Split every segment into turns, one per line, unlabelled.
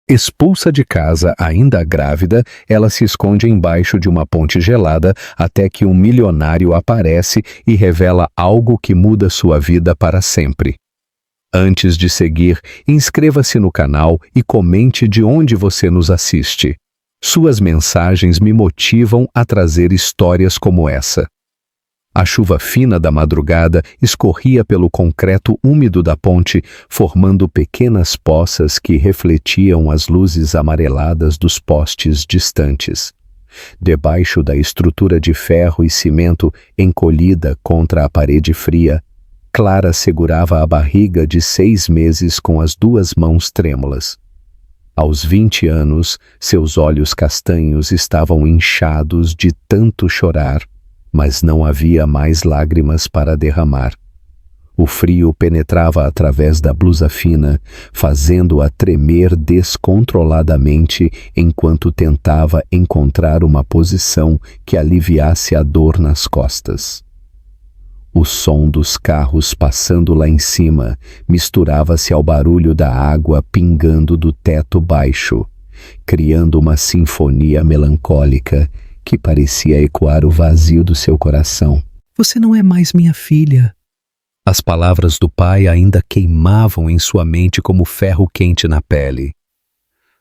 Expulsa de casa, ainda grávida, ela se esconde embaixo de uma ponte gelada até que um milionário aparece e revela algo que muda sua vida para sempre. Antes de seguir, inscreva-se no canal e comente de onde você nos assiste. Suas mensagens me motivam a trazer histórias como essa. A chuva fina da madrugada escorria pelo concreto úmido da ponte, formando pequenas poças que refletiam as luzes amareladas dos postes distantes. Debaixo da estrutura de ferro e cimento encolhida contra a parede fria, Clara segurava a barriga de 6 meses com as 2 mãos trêmulas. Aos 20 anos, seus olhos castanhos estavam inchados de tanto chorar, mas não havia mais lágrimas para derramar. O frio penetrava através da blusa fina, fazendo-a tremer descontroladamente enquanto tentava encontrar uma posição que aliviasse a dor nas costas. O som dos carros passando lá em cima misturava-se ao barulho da água pingando do teto baixo, criando uma sinfonia melancólica que parecia ecoar o vazio do seu coração.
Você não é mais minha filha.
As palavras do pai ainda queimavam em sua mente como ferro quente na pele.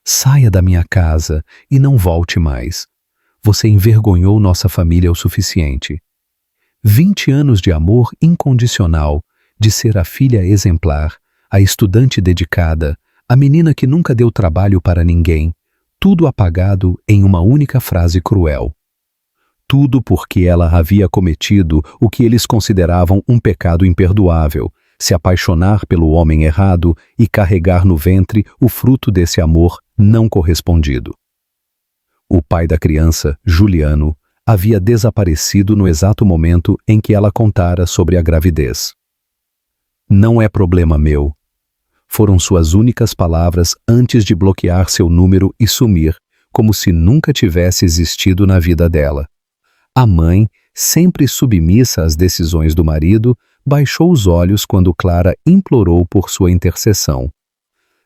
Saia da minha casa e não volte mais. Você envergonhou nossa família o suficiente. 20 anos de amor incondicional, de ser a filha exemplar, a estudante dedicada, a menina que nunca deu trabalho para ninguém, tudo apagado em uma única frase cruel. Tudo porque ela havia cometido o que eles consideravam um pecado imperdoável, se apaixonar pelo homem errado e carregar no ventre o fruto desse amor não correspondido. O pai da criança, Juliano, havia desaparecido no exato momento em que ela contara sobre a gravidez. Não é problema meu. Foram suas únicas palavras antes de bloquear seu número e sumir, como se nunca tivesse existido na vida dela. A mãe, sempre submissa às decisões do marido, baixou os olhos quando Clara implorou por sua intercessão.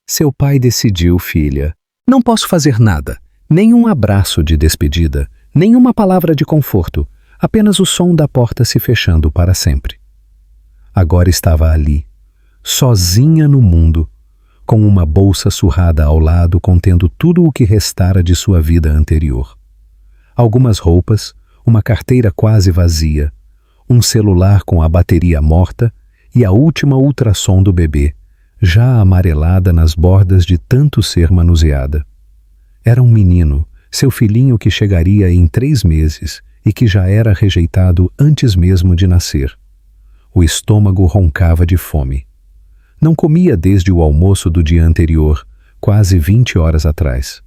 Seu pai decidiu, filha. Não posso fazer nada, nem um abraço de despedida, nem uma palavra de conforto, apenas o som da porta se fechando para sempre. Agora estava ali, sozinha no mundo, com uma bolsa surrada ao lado contendo tudo o que restara de sua vida anterior. Algumas roupas, uma carteira quase vazia, um celular com a bateria morta e a última ultrassom do bebê, já amarelada nas bordas de tanto ser manuseada. Era um menino, seu filhinho que chegaria em 3 meses e que já era rejeitado antes mesmo de nascer. O estômago roncava de fome. Não comia desde o almoço do dia anterior, quase 20 horas atrás.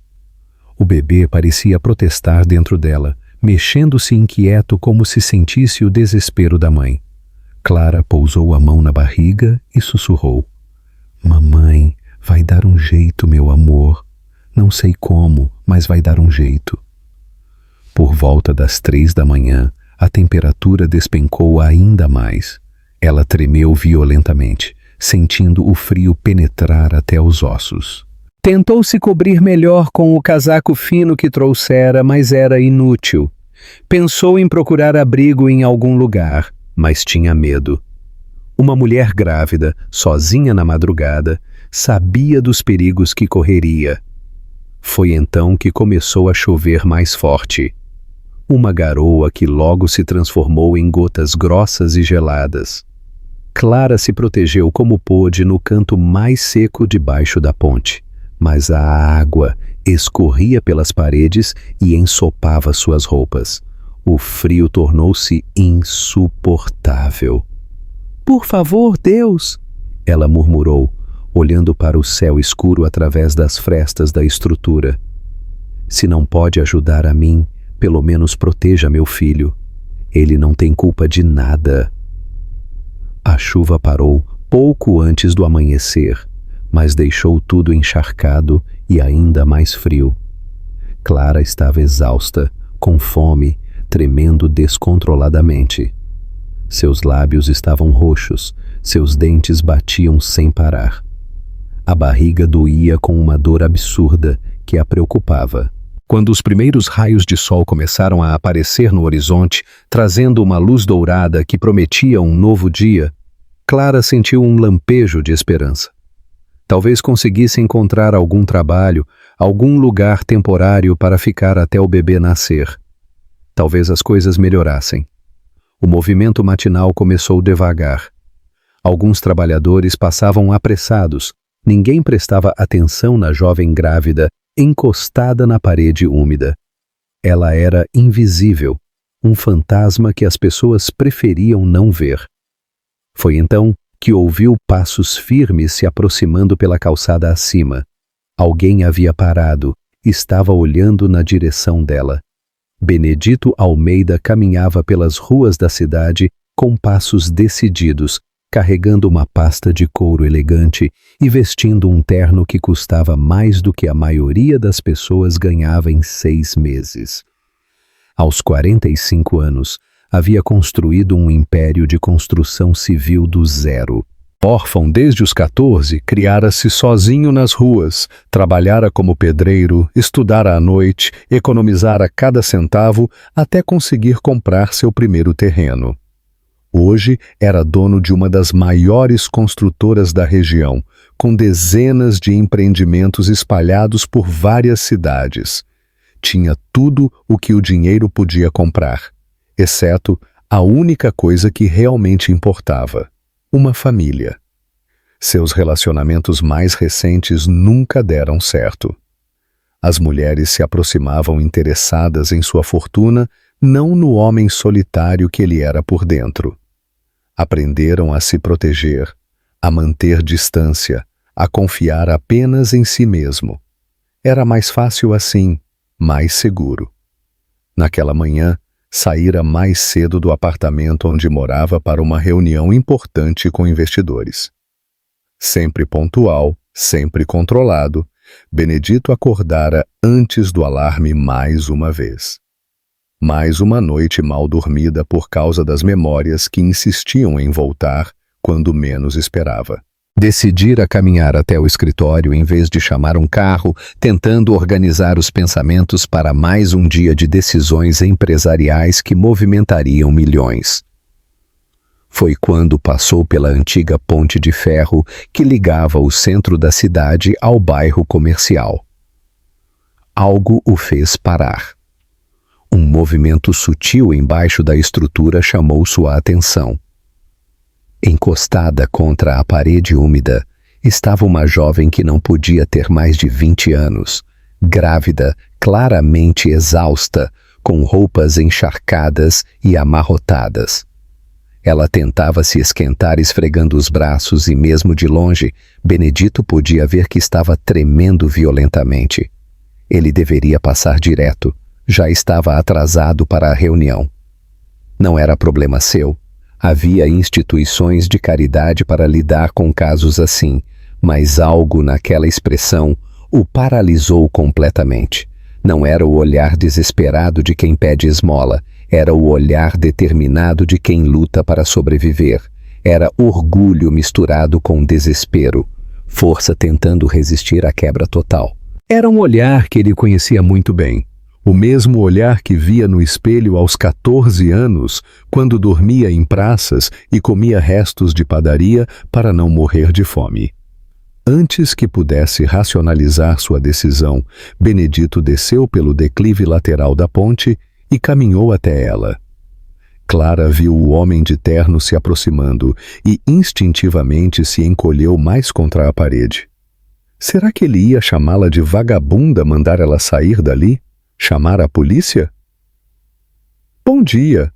O bebê parecia protestar dentro dela, mexendo-se inquieto como se sentisse o desespero da mãe. Clara pousou a mão na barriga e sussurrou: Mamãe, vai dar um jeito, meu amor. Não sei como, mas vai dar um jeito. Por volta das 3 da manhã, a temperatura despencou ainda mais. Ela tremeu violentamente, sentindo o frio penetrar até os ossos. Tentou se cobrir melhor com o casaco fino que trouxera, mas era inútil. Pensou em procurar abrigo em algum lugar, mas tinha medo. Uma mulher grávida, sozinha na madrugada, sabia dos perigos que correria. Foi então que começou a chover mais forte. Uma garoa que logo se transformou em gotas grossas e geladas. Clara se protegeu como pôde no canto mais seco debaixo da ponte, mas a água escorria pelas paredes e ensopava suas roupas. O frio tornou-se insuportável. Por favor, Deus! Ela murmurou, olhando para o céu escuro através das frestas da estrutura. Se não pode ajudar a mim, pelo menos proteja meu filho. Ele não tem culpa de nada. A chuva parou pouco antes do amanhecer, mas deixou tudo encharcado e ainda mais frio. Clara estava exausta, com fome, tremendo descontroladamente. Seus lábios estavam roxos, seus dentes batiam sem parar. A barriga doía com uma dor absurda que a preocupava. Quando os primeiros raios de sol começaram a aparecer no horizonte, trazendo uma luz dourada que prometia um novo dia, Clara sentiu um lampejo de esperança. Talvez conseguisse encontrar algum trabalho, algum lugar temporário para ficar até o bebê nascer. Talvez as coisas melhorassem. O movimento matinal começou devagar. Alguns trabalhadores passavam apressados. Ninguém prestava atenção na jovem grávida, encostada na parede úmida. Ela era invisível, um fantasma que as pessoas preferiam não ver. Foi então que ouviu passos firmes se aproximando pela calçada acima. Alguém havia parado, estava olhando na direção dela. Benedito Almeida caminhava pelas ruas da cidade com passos decididos, carregando uma pasta de couro elegante e vestindo um terno que custava mais do que a maioria das pessoas ganhava em 6 meses. Aos 45 anos, havia construído um império de construção civil do zero. Órfão desde os 14, criara-se sozinho nas ruas, trabalhara como pedreiro, estudara à noite, economizara cada centavo até conseguir comprar seu primeiro terreno. Hoje era dono de uma das maiores construtoras da região, com dezenas de empreendimentos espalhados por várias cidades. Tinha tudo o que o dinheiro podia comprar, exceto a única coisa que realmente importava: uma família. Seus relacionamentos mais recentes nunca deram certo. As mulheres se aproximavam interessadas em sua fortuna, não no homem solitário que ele era por dentro. Aprenderam a se proteger, a manter distância, a confiar apenas em si mesmo. Era mais fácil assim, mais seguro. Naquela manhã, saíra mais cedo do apartamento onde morava para uma reunião importante com investidores. Sempre pontual, sempre controlado, Benedito acordara antes do alarme mais uma vez. Mais uma noite mal dormida por causa das memórias que insistiam em voltar quando menos esperava. Decidira caminhar até o escritório em vez de chamar um carro, tentando organizar os pensamentos para mais um dia de decisões empresariais que movimentariam milhões. Foi quando passou pela antiga ponte de ferro que ligava o centro da cidade ao bairro comercial. Algo o fez parar. Um movimento sutil embaixo da estrutura chamou sua atenção. Encostada contra a parede úmida, estava uma jovem que não podia ter mais de 20 anos, grávida, claramente exausta, com roupas encharcadas e amarrotadas. Ela tentava se esquentar esfregando os braços e, mesmo de longe, Benedito podia ver que estava tremendo violentamente. Ele deveria passar direto. Já estava atrasado para a reunião. Não era problema seu. Havia instituições de caridade para lidar com casos assim, mas algo naquela expressão o paralisou completamente. Não era o olhar desesperado de quem pede esmola, era o olhar determinado de quem luta para sobreviver. Era orgulho misturado com desespero, força tentando resistir à quebra total. Era um olhar que ele conhecia muito bem. O mesmo olhar que via no espelho aos 14 anos, quando dormia em praças e comia restos de padaria para não morrer de fome. Antes que pudesse racionalizar sua decisão, Benedito desceu pelo declive lateral da ponte e caminhou até ela. Clara viu o homem de terno se aproximando e instintivamente se encolheu mais contra a parede. Será que ele ia chamá-la de vagabunda, mandar ela sair dali? Chamar a polícia? Bom dia,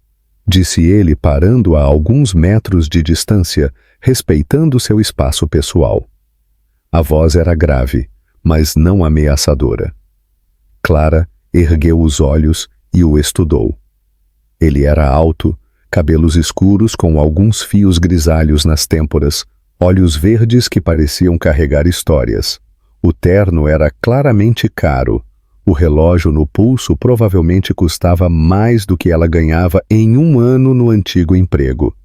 disse ele parando a alguns metros de distância, respeitando seu espaço pessoal. A voz era grave, mas não ameaçadora. Clara ergueu os olhos e o estudou. Ele era alto, cabelos escuros com alguns fios grisalhos nas têmporas, olhos verdes que pareciam carregar histórias. O terno era claramente caro. O relógio no pulso provavelmente custava mais do que ela ganhava em um ano no antigo emprego.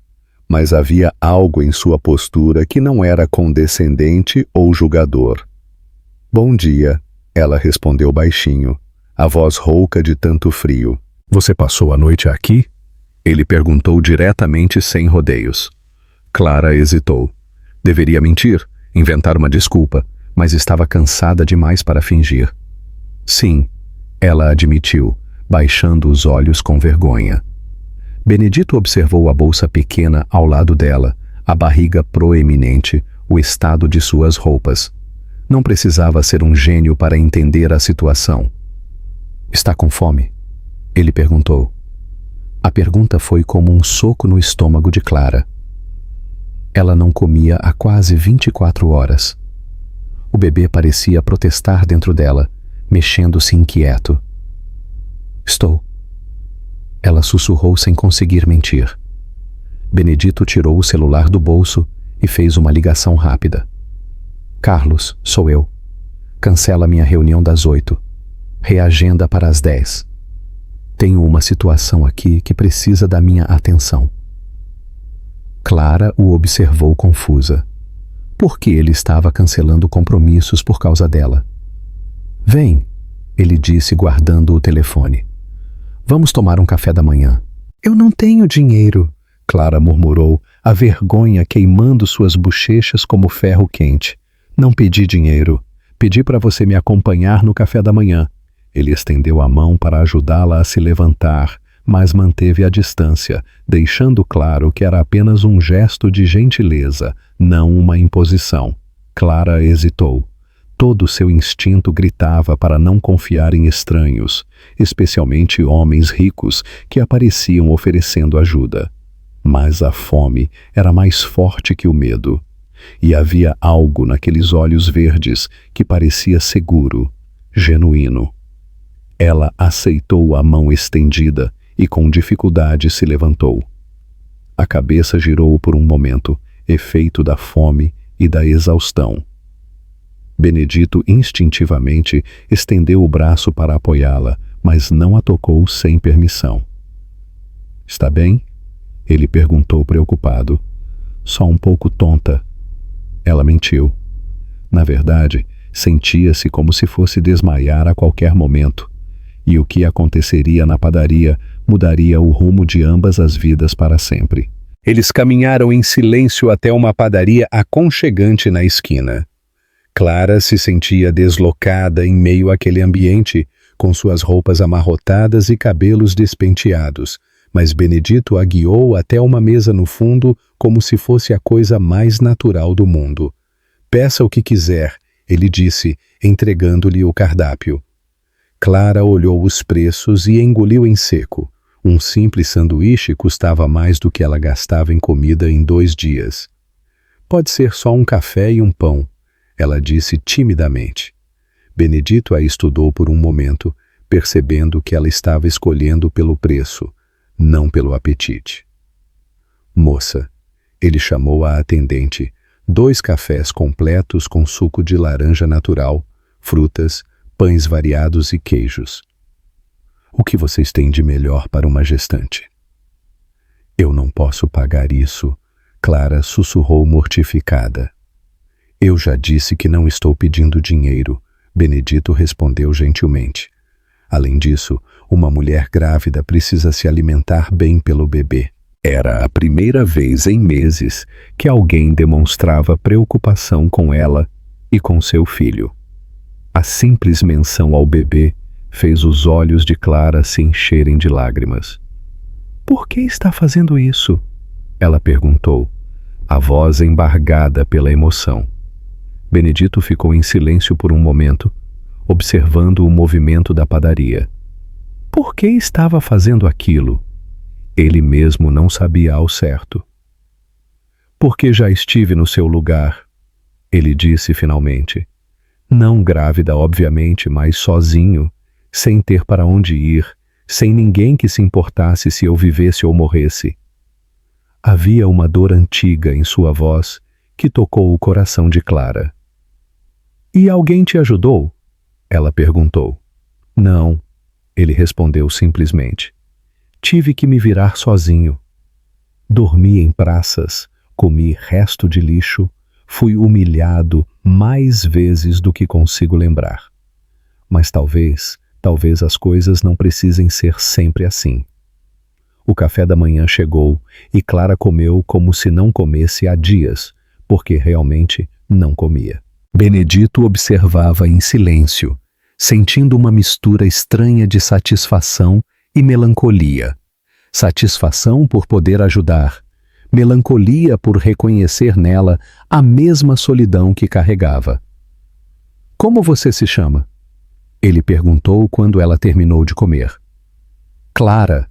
mas havia algo em sua postura que não era condescendente ou julgador. Bom dia, ela respondeu baixinho, a voz rouca de tanto frio. Você passou a noite aqui? Ele perguntou diretamente sem rodeios. Clara hesitou. Deveria mentir, inventar uma desculpa, mas estava cansada demais para fingir. Sim, ela admitiu, baixando os olhos com vergonha. Benedito observou a bolsa pequena ao lado dela, a barriga proeminente, o estado de suas roupas. Não precisava ser um gênio para entender a situação. Está com fome? Ele perguntou. A pergunta foi como um soco no estômago de Clara. Ela não comia há quase 24 horas. O bebê parecia protestar dentro dela, mexendo-se inquieto. Estou. Ela sussurrou sem conseguir mentir. Benedito tirou o celular do bolso e fez uma ligação rápida. Carlos, sou eu. Cancela minha reunião das 8. Reagenda para as 10. Tenho uma situação aqui que precisa da minha atenção. Clara o observou confusa. Por que ele estava cancelando compromissos por causa dela? Vem, ele disse guardando o telefone. Vamos tomar um café da manhã. Eu não tenho dinheiro, Clara murmurou, a vergonha queimando suas bochechas como ferro quente. Não pedi dinheiro. Pedi para você me acompanhar no café da manhã. Ele estendeu a mão para ajudá-la a se levantar, mas manteve a distância, deixando claro que era apenas um gesto de gentileza, não uma imposição. Clara hesitou. Todo seu instinto gritava para não confiar em estranhos, especialmente homens ricos que apareciam oferecendo ajuda. Mas a fome era mais forte que o medo. E havia algo naqueles olhos verdes que parecia seguro, genuíno. Ela aceitou a mão estendida e com dificuldade se levantou. A cabeça girou por um momento, efeito da fome e da exaustão. Benedito instintivamente estendeu o braço para apoiá-la, mas não a tocou sem permissão. Está bem? Ele perguntou preocupado. Só um pouco tonta. Ela mentiu. Na verdade, sentia-se como se fosse desmaiar a qualquer momento. E o que aconteceria na padaria mudaria o rumo de ambas as vidas para sempre. Eles caminharam em silêncio até uma padaria aconchegante na esquina. Clara se sentia deslocada em meio àquele ambiente, com suas roupas amarrotadas e cabelos despenteados, mas Benedito a guiou até uma mesa no fundo como se fosse a coisa mais natural do mundo. Peça o que quiser, ele disse, entregando-lhe o cardápio. Clara olhou os preços e engoliu em seco. Um simples sanduíche custava mais do que ela gastava em comida em 2 dias. Pode ser só um café e um pão, ela disse timidamente. Benedito a estudou por um momento, percebendo que ela estava escolhendo pelo preço, não pelo apetite. Moça, ele chamou a atendente, 2 cafés completos com suco de laranja natural, frutas, pães variados e queijos. O que vocês têm de melhor para uma gestante? Eu não posso pagar isso, Clara sussurrou mortificada. Eu já disse que não estou pedindo dinheiro, Benedito respondeu gentilmente. Além disso, uma mulher grávida precisa se alimentar bem pelo bebê. Era a primeira vez em meses que alguém demonstrava preocupação com ela e com seu filho. A simples menção ao bebê fez os olhos de Clara se encherem de lágrimas. Por que está fazendo isso? Ela perguntou, a voz embargada pela emoção. Benedito ficou em silêncio por um momento, observando o movimento da padaria. Por que estava fazendo aquilo? Ele mesmo não sabia ao certo. Porque já estive no seu lugar, ele disse finalmente. Não grávida, obviamente, mas sozinho, sem ter para onde ir, sem ninguém que se importasse se eu vivesse ou morresse. Havia uma dor antiga em sua voz que tocou o coração de Clara. E alguém te ajudou? Ela perguntou. Não, ele respondeu simplesmente. Tive que me virar sozinho. Dormi em praças, comi resto de lixo, fui humilhado mais vezes do que consigo lembrar. Mas talvez as coisas não precisem ser sempre assim. O café da manhã chegou e Clara comeu como se não comesse há dias, porque realmente não comia. Benedito observava em silêncio, sentindo uma mistura estranha de satisfação e melancolia. Satisfação por poder ajudar, melancolia por reconhecer nela a mesma solidão que carregava. "Como você se chama?" ele perguntou quando ela terminou de comer. "Clara",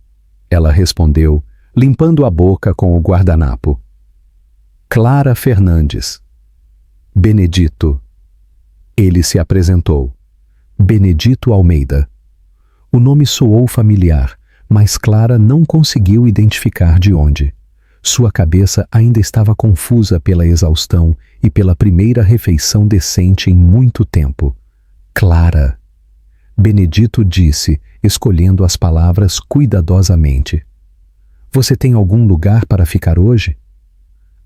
ela respondeu, limpando a boca com o guardanapo. "Clara Fernandes." "Benedito." Ele se apresentou. "Benedito Almeida." O nome soou familiar, mas Clara não conseguiu identificar de onde. Sua cabeça ainda estava confusa pela exaustão e pela primeira refeição decente em muito tempo. "Clara." Benedito disse, escolhendo as palavras cuidadosamente. "Você tem algum lugar para ficar hoje?"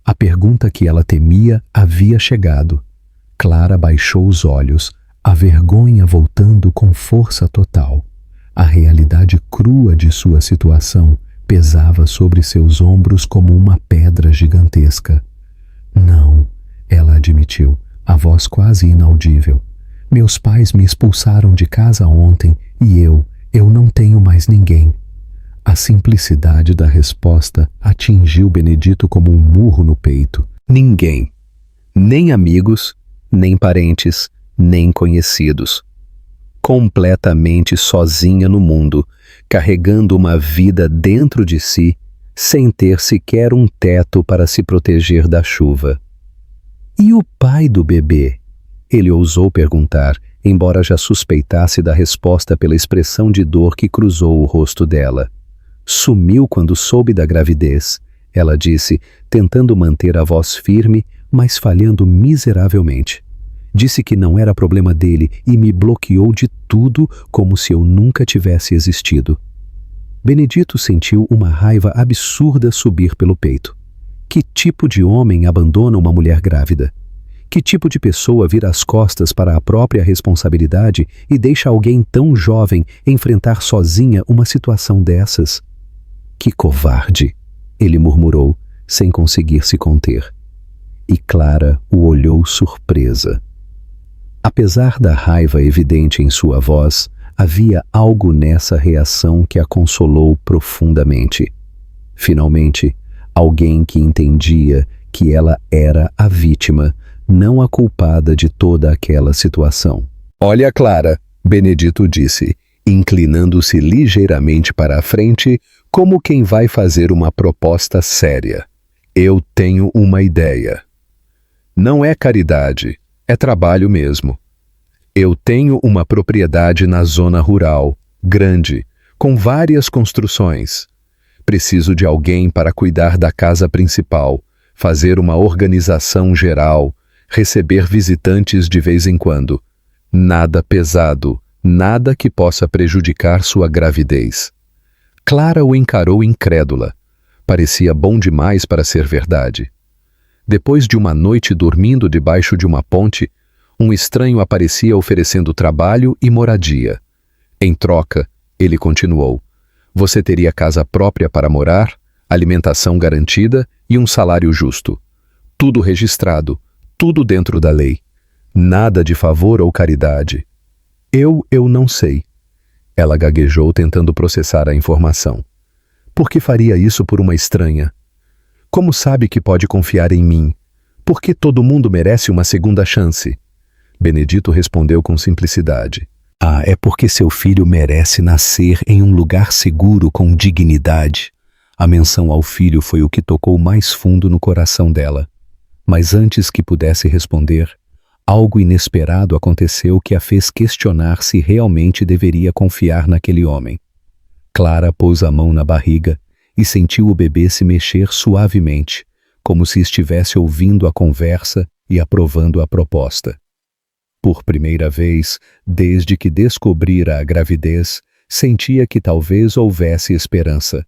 A pergunta que ela temia havia chegado. Clara baixou os olhos, a vergonha voltando com força total. A realidade crua de sua situação pesava sobre seus ombros como uma pedra gigantesca. "Não", ela admitiu, a voz quase inaudível. "Meus pais me expulsaram de casa ontem e eu não tenho mais ninguém." A simplicidade da resposta atingiu Benedito como um murro no peito. Ninguém. Nem amigos, nem parentes, nem conhecidos. Completamente sozinha no mundo, carregando uma vida dentro de si, sem ter sequer um teto para se proteger da chuva. "E o pai do bebê?" ele ousou perguntar, embora já suspeitasse da resposta pela expressão de dor que cruzou o rosto dela. "Sumiu quando soube da gravidez", ela disse, tentando manter a voz firme, mas falhando miseravelmente. "Disse que não era problema dele e me bloqueou de tudo como se eu nunca tivesse existido." Benedito sentiu uma raiva absurda subir pelo peito. Que tipo de homem abandona uma mulher grávida? Que tipo de pessoa vira as costas para a própria responsabilidade e deixa alguém tão jovem enfrentar sozinha uma situação dessas? "Que covarde!" ele murmurou, sem conseguir se conter. E Clara o olhou surpresa. Apesar da raiva evidente em sua voz, havia algo nessa reação que a consolou profundamente. Finalmente, alguém que entendia que ela era a vítima, não a culpada de toda aquela situação. "Olha, Clara", Benedito disse, inclinando-se ligeiramente para a frente, como quem vai fazer uma proposta séria. "Eu tenho uma ideia. Não é caridade, é trabalho mesmo. Eu tenho uma propriedade na zona rural, grande, com várias construções. Preciso de alguém para cuidar da casa principal, fazer uma organização geral, receber visitantes de vez em quando. Nada pesado, nada que possa prejudicar sua gravidez." Clara o encarou incrédula. Parecia bom demais para ser verdade. Depois de uma noite dormindo debaixo de uma ponte, um estranho aparecia oferecendo trabalho e moradia. Em troca, ele continuou, você teria casa própria para morar, alimentação garantida e um salário justo. Tudo registrado, tudo dentro da lei. Nada de favor ou caridade. Eu não sei. Ela gaguejou tentando processar a informação. Por que faria isso por uma estranha? Como sabe que pode confiar em mim? Por que todo mundo merece uma segunda chance? Benedito respondeu com simplicidade. É porque seu filho merece nascer em um lugar seguro com dignidade. A menção ao filho foi o que tocou mais fundo no coração dela. Mas antes que pudesse responder, algo inesperado aconteceu que a fez questionar se realmente deveria confiar naquele homem. Clara pôs a mão na barriga e sentiu o bebê se mexer suavemente, como se estivesse ouvindo a conversa e aprovando a proposta. Por primeira vez, desde que descobrira a gravidez, sentia que talvez houvesse esperança.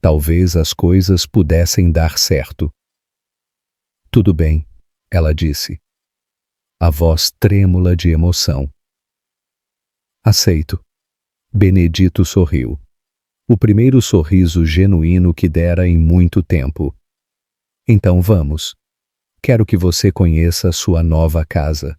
talvez as coisas pudessem dar certo. Tudo bem, ela disse, a voz trêmula de emoção. Aceito. Benedito sorriu. O primeiro sorriso genuíno que dera em muito tempo. Então vamos. Quero que você conheça sua nova casa.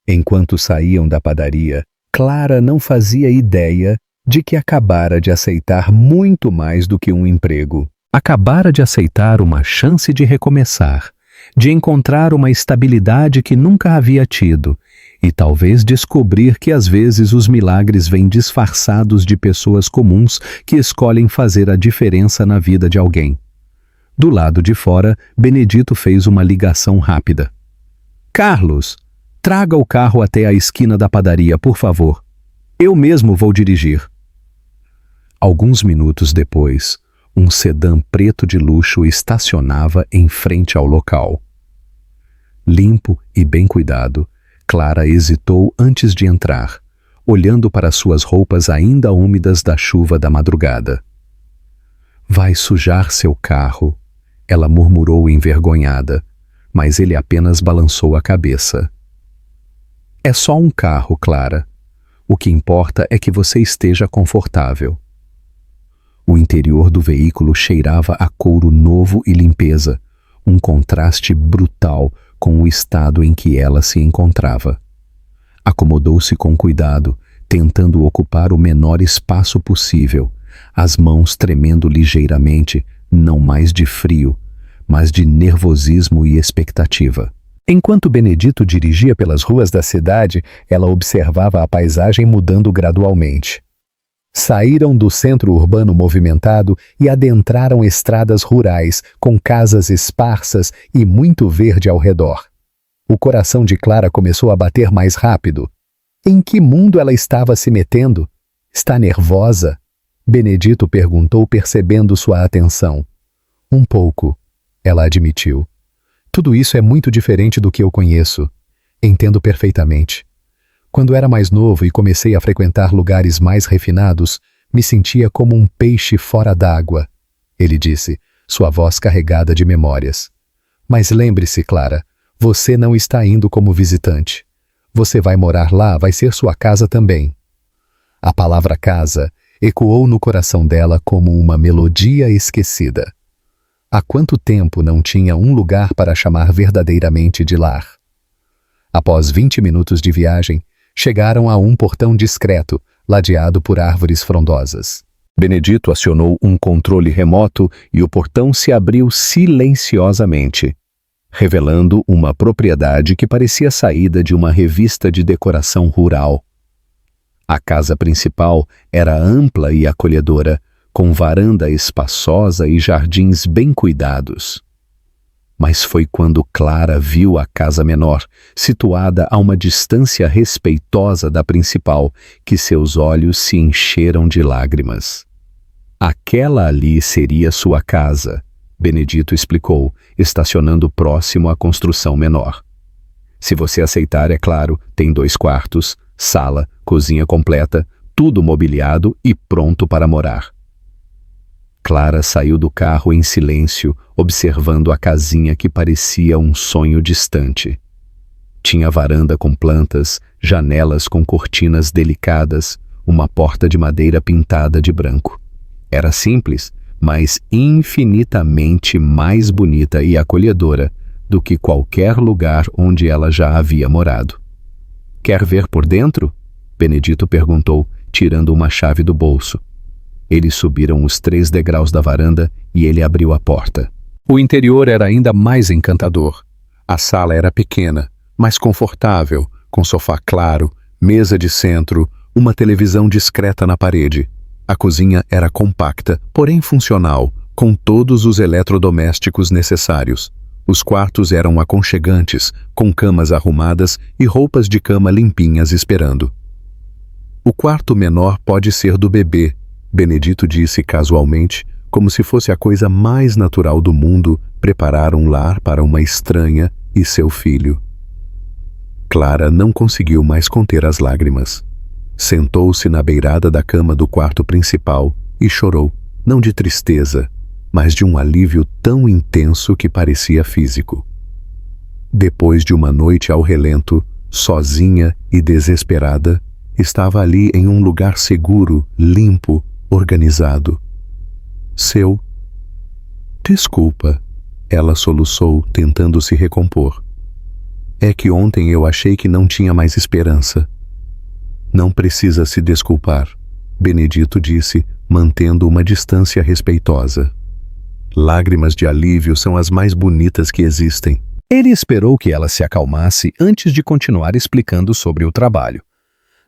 Enquanto saíam da padaria, Clara não fazia ideia de que acabara de aceitar muito mais do que um emprego. Acabara de aceitar uma chance de recomeçar, de encontrar uma estabilidade que nunca havia tido e talvez descobrir que às vezes os milagres vêm disfarçados de pessoas comuns que escolhem fazer a diferença na vida de alguém. Do lado de fora, Benedito fez uma ligação rápida. Carlos, traga o carro até a esquina da padaria, por favor. Eu mesmo vou dirigir. Alguns minutos depois, um sedã preto de luxo estacionava em frente ao local. Limpo e bem cuidado, Clara hesitou antes de entrar, olhando para suas roupas ainda úmidas da chuva da madrugada. Vai sujar seu carro, ela murmurou envergonhada, mas ele apenas balançou a cabeça. É só um carro, Clara. O que importa é que você esteja confortável. O interior do veículo cheirava a couro novo e limpeza, um contraste brutal com o estado em que ela se encontrava. Acomodou-se com cuidado, tentando ocupar o menor espaço possível, as mãos tremendo ligeiramente, não mais de frio, mas de nervosismo e expectativa. Enquanto Benedito dirigia pelas ruas da cidade, ela observava a paisagem mudando gradualmente. Saíram do centro urbano movimentado e adentraram estradas rurais, com casas esparsas e muito verde ao redor. O coração de Clara começou a bater mais rápido. Em que mundo ela estava se metendo? Está nervosa? Benedito perguntou, percebendo sua atenção. Um pouco, ela admitiu. Tudo isso é muito diferente do que eu conheço. Entendo perfeitamente. Quando era mais novo e comecei a frequentar lugares mais refinados, me sentia como um peixe fora d'água, ele disse, sua voz carregada de memórias. Mas lembre-se, Clara, você não está indo como visitante. Você vai morar lá, vai ser sua casa também. A palavra casa ecoou no coração dela como uma melodia esquecida. Há quanto tempo não tinha um lugar para chamar verdadeiramente de lar? Após 20 minutos de viagem, chegaram a um portão discreto, ladeado por árvores frondosas. Benedito acionou um controle remoto e o portão se abriu silenciosamente, revelando uma propriedade que parecia saída de uma revista de decoração rural. A casa principal era ampla e acolhedora, com varanda espaçosa e jardins bem cuidados. Mas foi quando Clara viu a casa menor, situada a uma distância respeitosa da principal, que seus olhos se encheram de lágrimas. Aquela ali seria sua casa, Benedito explicou, estacionando próximo à construção menor. Se você aceitar, é claro, tem 2 quartos, sala, cozinha completa, tudo mobiliado e pronto para morar. Clara saiu do carro em silêncio, observando a casinha que parecia um sonho distante. Tinha varanda com plantas, janelas com cortinas delicadas, uma porta de madeira pintada de branco. Era simples, mas infinitamente mais bonita e acolhedora do que qualquer lugar onde ela já havia morado. Quer ver por dentro? Benedito perguntou, tirando uma chave do bolso. Eles subiram os 3 degraus da varanda e ele abriu a porta. O interior era ainda mais encantador. A sala era pequena, mas confortável, com sofá claro, mesa de centro, uma televisão discreta na parede. A cozinha era compacta, porém funcional, com todos os eletrodomésticos necessários. Os quartos eram aconchegantes, com camas arrumadas e roupas de cama limpinhas esperando. O quarto menor pode ser do bebê, Benedito disse casualmente, como se fosse a coisa mais natural do mundo preparar um lar para uma estranha e seu filho. Clara não conseguiu mais conter as lágrimas. Sentou-se na beirada da cama do quarto principal e chorou, não de tristeza, mas de um alívio tão intenso que parecia físico. Depois de uma noite ao relento, sozinha e desesperada, estava ali em um lugar seguro, limpo, organizado. Seu. Desculpa, ela soluçou, tentando se recompor. É que ontem eu achei que não tinha mais esperança. Não precisa se desculpar, Benedito disse, mantendo uma distância respeitosa. Lágrimas de alívio são as mais bonitas que existem.
Ele esperou que ela se acalmasse antes de continuar explicando sobre o trabalho.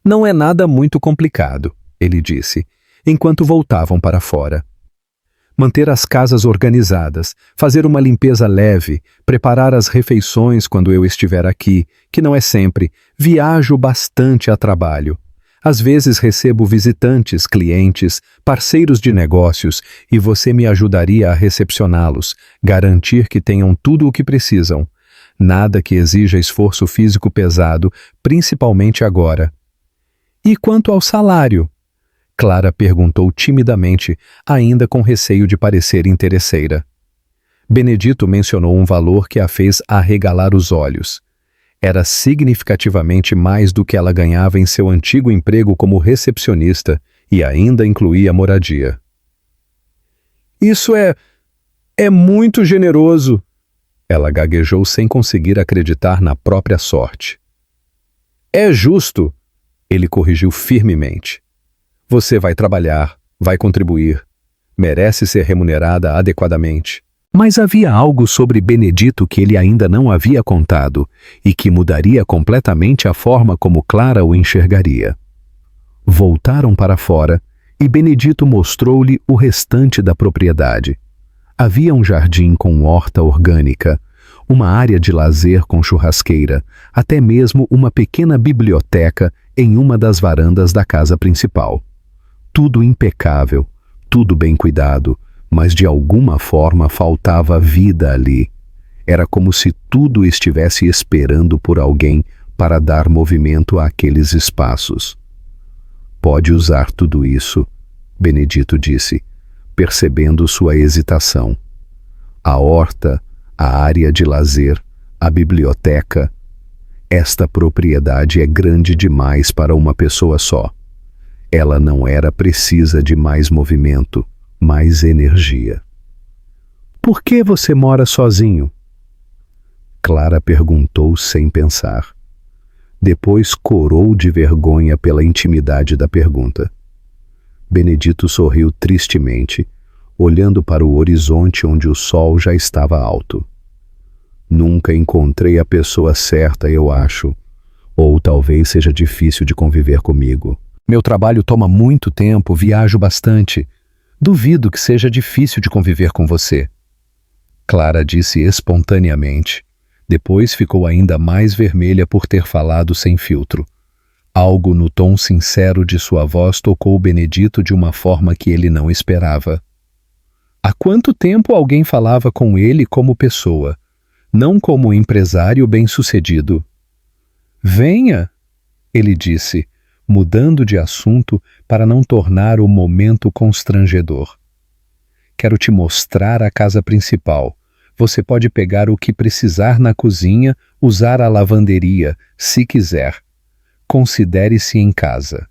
Não é nada muito complicado, ele disse, enquanto voltavam para fora. Manter as casas organizadas, fazer uma limpeza leve, preparar as refeições quando eu estiver aqui, que não é sempre, viajo bastante a trabalho. Às vezes recebo visitantes, clientes, parceiros de negócios e você me ajudaria a recepcioná-los, garantir que tenham tudo o que precisam. Nada que exija esforço físico pesado, principalmente agora. E quanto ao salário? Clara perguntou timidamente, ainda com receio de parecer interesseira. Benedito mencionou um valor que a fez arregalar os olhos. Era significativamente mais do que ela ganhava em seu antigo emprego como recepcionista e ainda incluía moradia. Isso é muito generoso, ela gaguejou sem conseguir acreditar na própria sorte. É justo, ele corrigiu firmemente. Você vai trabalhar, vai contribuir, merece ser remunerada adequadamente. Mas havia algo sobre Benedito que ele ainda não havia contado e que mudaria completamente a forma como Clara o enxergaria. Voltaram para fora e Benedito mostrou-lhe o restante da propriedade. Havia um jardim com horta orgânica, uma área de lazer com churrasqueira, até mesmo uma pequena biblioteca em uma das varandas da casa principal. Tudo impecável, tudo bem cuidado, mas de alguma forma faltava vida ali. Era como se tudo estivesse esperando por alguém para dar movimento àqueles espaços. Pode usar tudo isso, Benedito disse, percebendo sua hesitação. A horta, a área de lazer, a biblioteca. Esta propriedade é grande demais para uma pessoa só. Ela não era precisa de mais movimento, mais energia. Por que você mora sozinho? Clara perguntou sem pensar. Depois corou de vergonha pela intimidade da pergunta. Benedito sorriu tristemente, olhando para o horizonte onde o sol já estava alto. Nunca encontrei a pessoa certa, eu acho. Ou talvez seja difícil de conviver comigo. Meu trabalho toma muito tempo, viajo bastante. Duvido que seja difícil de conviver com você. Clara disse espontaneamente. Depois ficou ainda mais vermelha por ter falado sem filtro. Algo no tom sincero de sua voz tocou Benedito de uma forma que ele não esperava. Há quanto tempo alguém falava com ele como pessoa, não como empresário bem-sucedido? Venha, ele disse, mudando de assunto para não tornar o momento constrangedor. Quero te mostrar a casa principal. Você pode pegar o que precisar na cozinha, usar a lavanderia, se quiser. Considere-se em casa.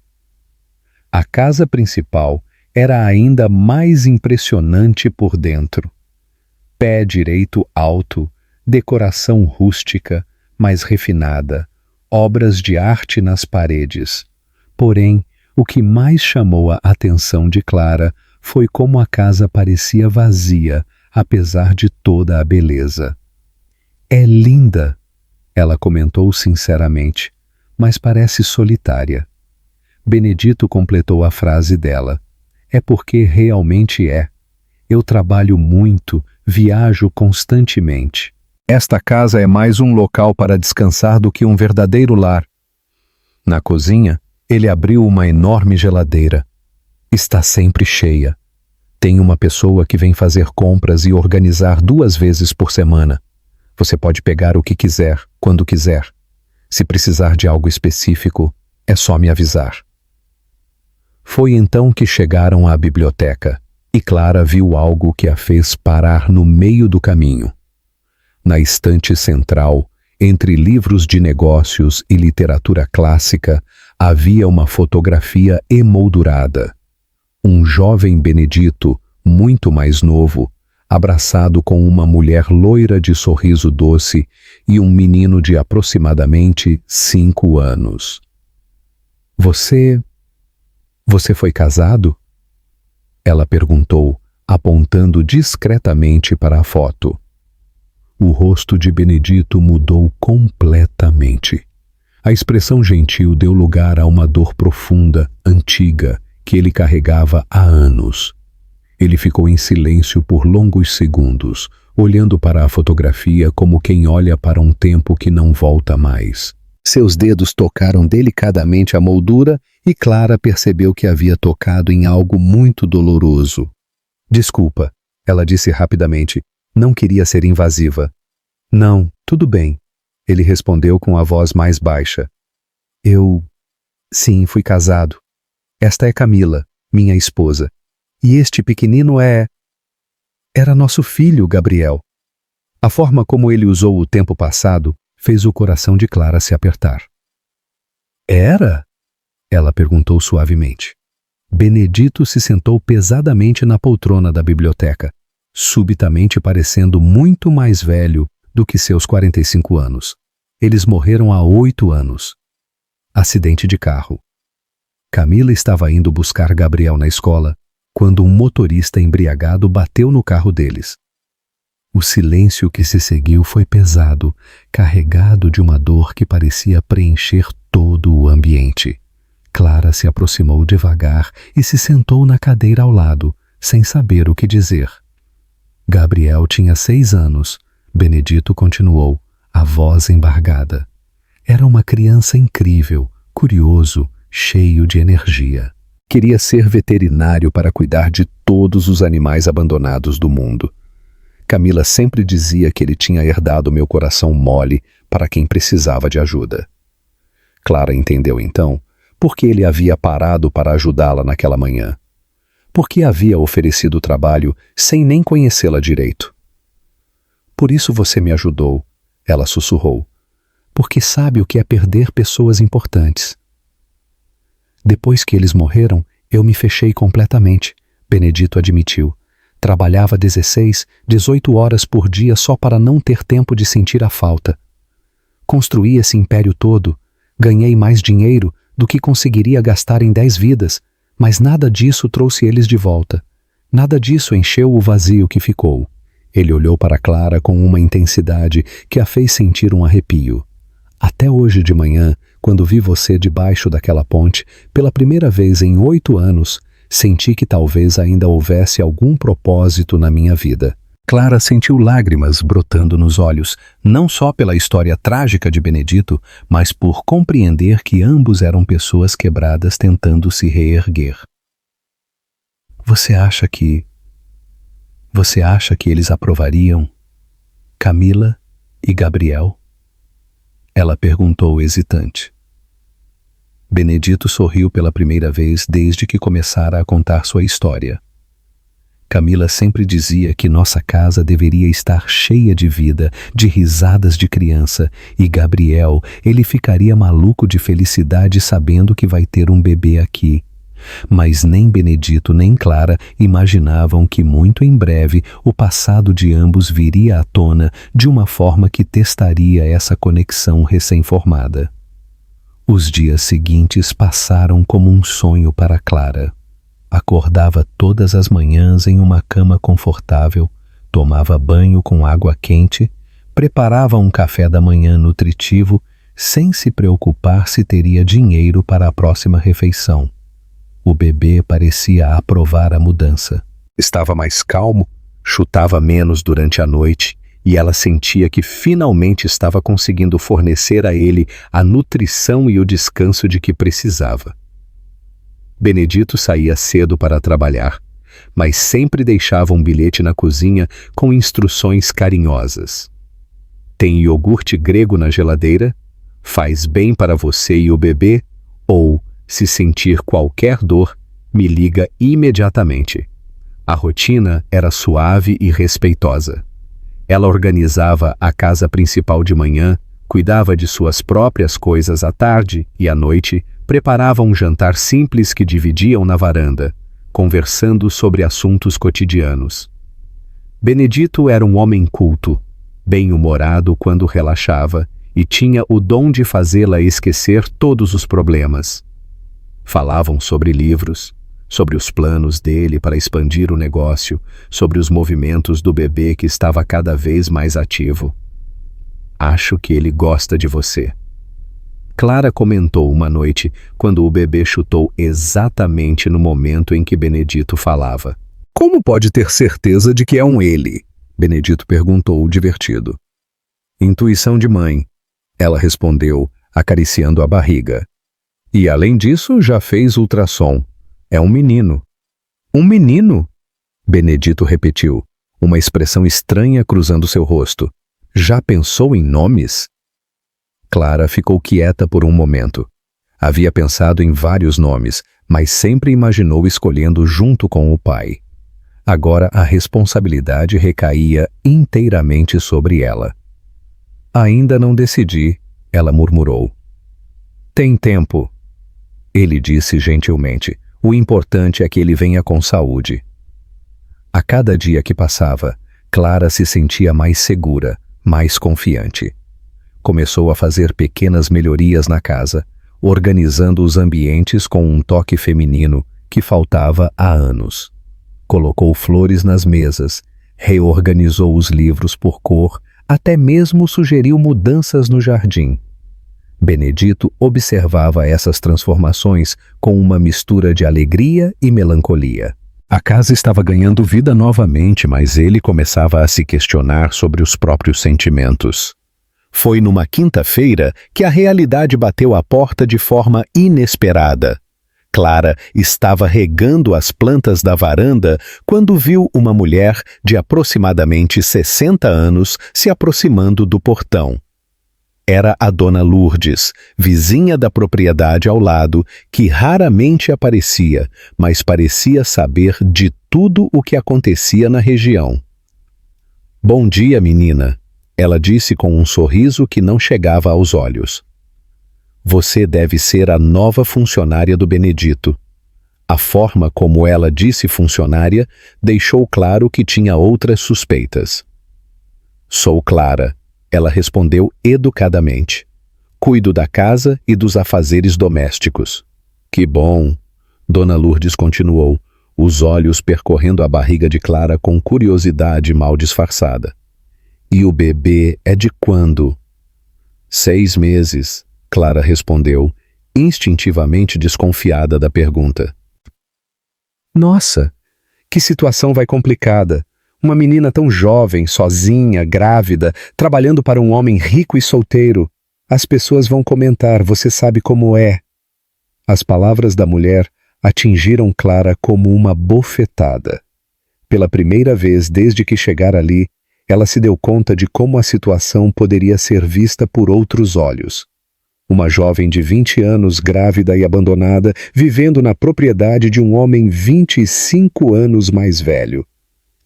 A casa principal era ainda mais impressionante por dentro. Pé direito alto, decoração rústica, mas refinada, obras de arte nas paredes. Porém, o que mais chamou a atenção de Clara foi como a casa parecia vazia, apesar de toda a beleza. É linda, ela comentou sinceramente, mas parece solitária. Benedito completou a frase dela. É porque realmente é. Eu trabalho muito, viajo constantemente. Esta casa é mais um local para descansar do que um verdadeiro lar. Na cozinha, ele abriu uma enorme geladeira. Está sempre cheia. Tem uma pessoa que vem fazer compras e organizar 2 vezes por semana. Você pode pegar o que quiser, quando quiser. Se precisar de algo específico, é só me avisar. Foi então que chegaram à biblioteca. E Clara viu algo que a fez parar no meio do caminho. Na estante central, entre livros de negócios e literatura clássica, havia uma fotografia emoldurada. Um jovem Benedito, muito mais novo, abraçado com uma mulher loira de sorriso doce e um menino de aproximadamente 5 anos. Você foi casado? Ela perguntou, apontando discretamente para a foto. O rosto de Benedito mudou completamente. A expressão gentil deu lugar a uma dor profunda, antiga, que ele carregava há anos. Ele ficou em silêncio por longos segundos, olhando para a fotografia como quem olha para um tempo que não volta mais. Seus dedos tocaram delicadamente a moldura e Clara percebeu que havia tocado em algo muito doloroso. Desculpa, ela disse rapidamente. Não queria ser invasiva. Não, tudo bem, ele respondeu com a voz mais baixa. Sim, fui casado. Esta é Camila, minha esposa. E este pequenino Era nosso filho, Gabriel. A forma como ele usou o tempo passado fez o coração de Clara se apertar. Era? Ela perguntou suavemente. Benedito se sentou pesadamente na poltrona da biblioteca, subitamente parecendo muito mais velho do que seus 45 anos. Eles morreram há 8 anos. Acidente de carro. Camila estava indo buscar Gabriel na escola quando um motorista embriagado bateu no carro deles. O silêncio que se seguiu foi pesado, carregado de uma dor que parecia preencher todo o ambiente. Clara se aproximou devagar e se sentou na cadeira ao lado, sem saber o que dizer. Gabriel tinha 6 anos. Benedito continuou, a voz embargada. Era uma criança incrível, curioso, cheio de energia. Queria ser veterinário para cuidar de todos os animais abandonados do mundo. Camila sempre dizia que ele tinha herdado meu coração mole para quem precisava de ajuda. Clara entendeu então por que ele havia parado para ajudá-la naquela manhã. Por que havia oferecido o trabalho sem nem conhecê-la direito. Por isso você me ajudou, ela sussurrou, porque sabe o que é perder pessoas importantes. Depois que eles morreram, eu me fechei completamente, Benedito admitiu. Trabalhava 16, 18 horas por dia só para não ter tempo de sentir a falta. Construí esse império todo, ganhei mais dinheiro do que conseguiria gastar em 10 vidas, mas nada disso trouxe eles de volta. Nada disso encheu o vazio que ficou. Ele olhou para Clara com uma intensidade que a fez sentir um arrepio. Até hoje de manhã, quando vi você debaixo daquela ponte, pela primeira vez em 8 anos, senti que talvez ainda houvesse algum propósito na minha vida. Clara sentiu lágrimas brotando nos olhos, não só pela história trágica de Benedito, mas por compreender que ambos eram pessoas quebradas tentando se reerguer. Você acha que eles aprovariam Camila e Gabriel? Ela perguntou hesitante. Benedito sorriu pela primeira vez desde que começara a contar sua história. Camila sempre dizia que nossa casa deveria estar cheia de vida, de risadas de criança, e Gabriel, ele ficaria maluco de felicidade sabendo que vai ter um bebê aqui. Mas nem Benedito nem Clara imaginavam que muito em breve o passado de ambos viria à tona de uma forma que testaria essa conexão recém-formada. Os dias seguintes passaram como um sonho para Clara. Acordava todas as manhãs em uma cama confortável, tomava banho com água quente, preparava um café da manhã nutritivo, sem se preocupar se teria dinheiro para a próxima refeição. O bebê parecia aprovar a mudança. Estava mais calmo, chutava menos durante a noite e ela sentia que finalmente estava conseguindo fornecer a ele a nutrição e o descanso de que precisava. Benedito saía cedo para trabalhar, mas sempre deixava um bilhete na cozinha com instruções carinhosas. Tem iogurte grego na geladeira? Faz bem para você e o bebê? Ou, se sentir qualquer dor, me liga imediatamente.
A rotina era suave e respeitosa. Ela organizava a casa principal de manhã, cuidava de suas próprias coisas à tarde e à noite, preparava um jantar simples que dividiam na varanda, conversando sobre assuntos cotidianos. Benedito era um homem culto, bem-humorado quando relaxava e tinha o dom de fazê-la esquecer todos os problemas. Falavam sobre livros, sobre os planos dele para expandir o negócio, sobre os movimentos do bebê que estava cada vez mais ativo. Acho que ele gosta de você. Clara comentou uma noite, quando o bebê chutou exatamente no momento em que Benedito falava.
Como pode ter certeza de que é um ele? Benedito perguntou, divertido. Intuição de mãe, ela respondeu, acariciando a barriga. E além disso, já fez ultrassom. É um menino. Um menino? Benedito repetiu, uma expressão estranha cruzando seu rosto. Já pensou em nomes? Clara ficou quieta por um momento. Havia pensado em vários nomes, mas sempre imaginou escolhendo junto com o pai. Agora a responsabilidade recaía inteiramente sobre ela. Ainda não decidi, ela murmurou. Tem tempo. Ele disse gentilmente. O importante é que ele venha com saúde. A cada dia que passava, Clara se sentia mais segura, mais confiante. Começou a fazer pequenas melhorias na casa, organizando os ambientes com um toque feminino que faltava há anos. Colocou flores nas mesas, reorganizou os livros por cor, até mesmo sugeriu mudanças no jardim. Benedito observava essas transformações com uma mistura de alegria e melancolia. A casa estava ganhando vida novamente, mas ele começava a se questionar sobre os próprios sentimentos. Foi numa quinta-feira que a realidade bateu à porta de forma inesperada. Clara estava regando as plantas da varanda quando viu uma mulher de aproximadamente 60 anos se aproximando do portão. Era a dona Lourdes, vizinha da propriedade ao lado, que raramente aparecia, mas parecia saber de tudo o que acontecia na região. Bom dia, menina, ela disse com um sorriso que não chegava aos olhos. Você deve ser a nova funcionária do Benedito. A forma como ela disse funcionária deixou claro que tinha outras suspeitas. Sou Clara. Ela respondeu educadamente. Cuido da casa e dos afazeres domésticos. Que bom! Dona Lourdes continuou, os olhos percorrendo a barriga de Clara com curiosidade mal disfarçada. E o bebê é de quando? 6 meses, Clara respondeu, instintivamente desconfiada da pergunta. Nossa, que situação vai complicada! Uma menina tão jovem, sozinha, grávida, trabalhando para um homem rico e solteiro. As pessoas vão comentar, você sabe como é. As palavras da mulher atingiram Clara como uma bofetada. Pela primeira vez desde que chegara ali, ela se deu conta de como a situação poderia ser vista por outros olhos. Uma jovem de 20 anos, grávida e abandonada, vivendo na propriedade de um homem 25 anos mais velho.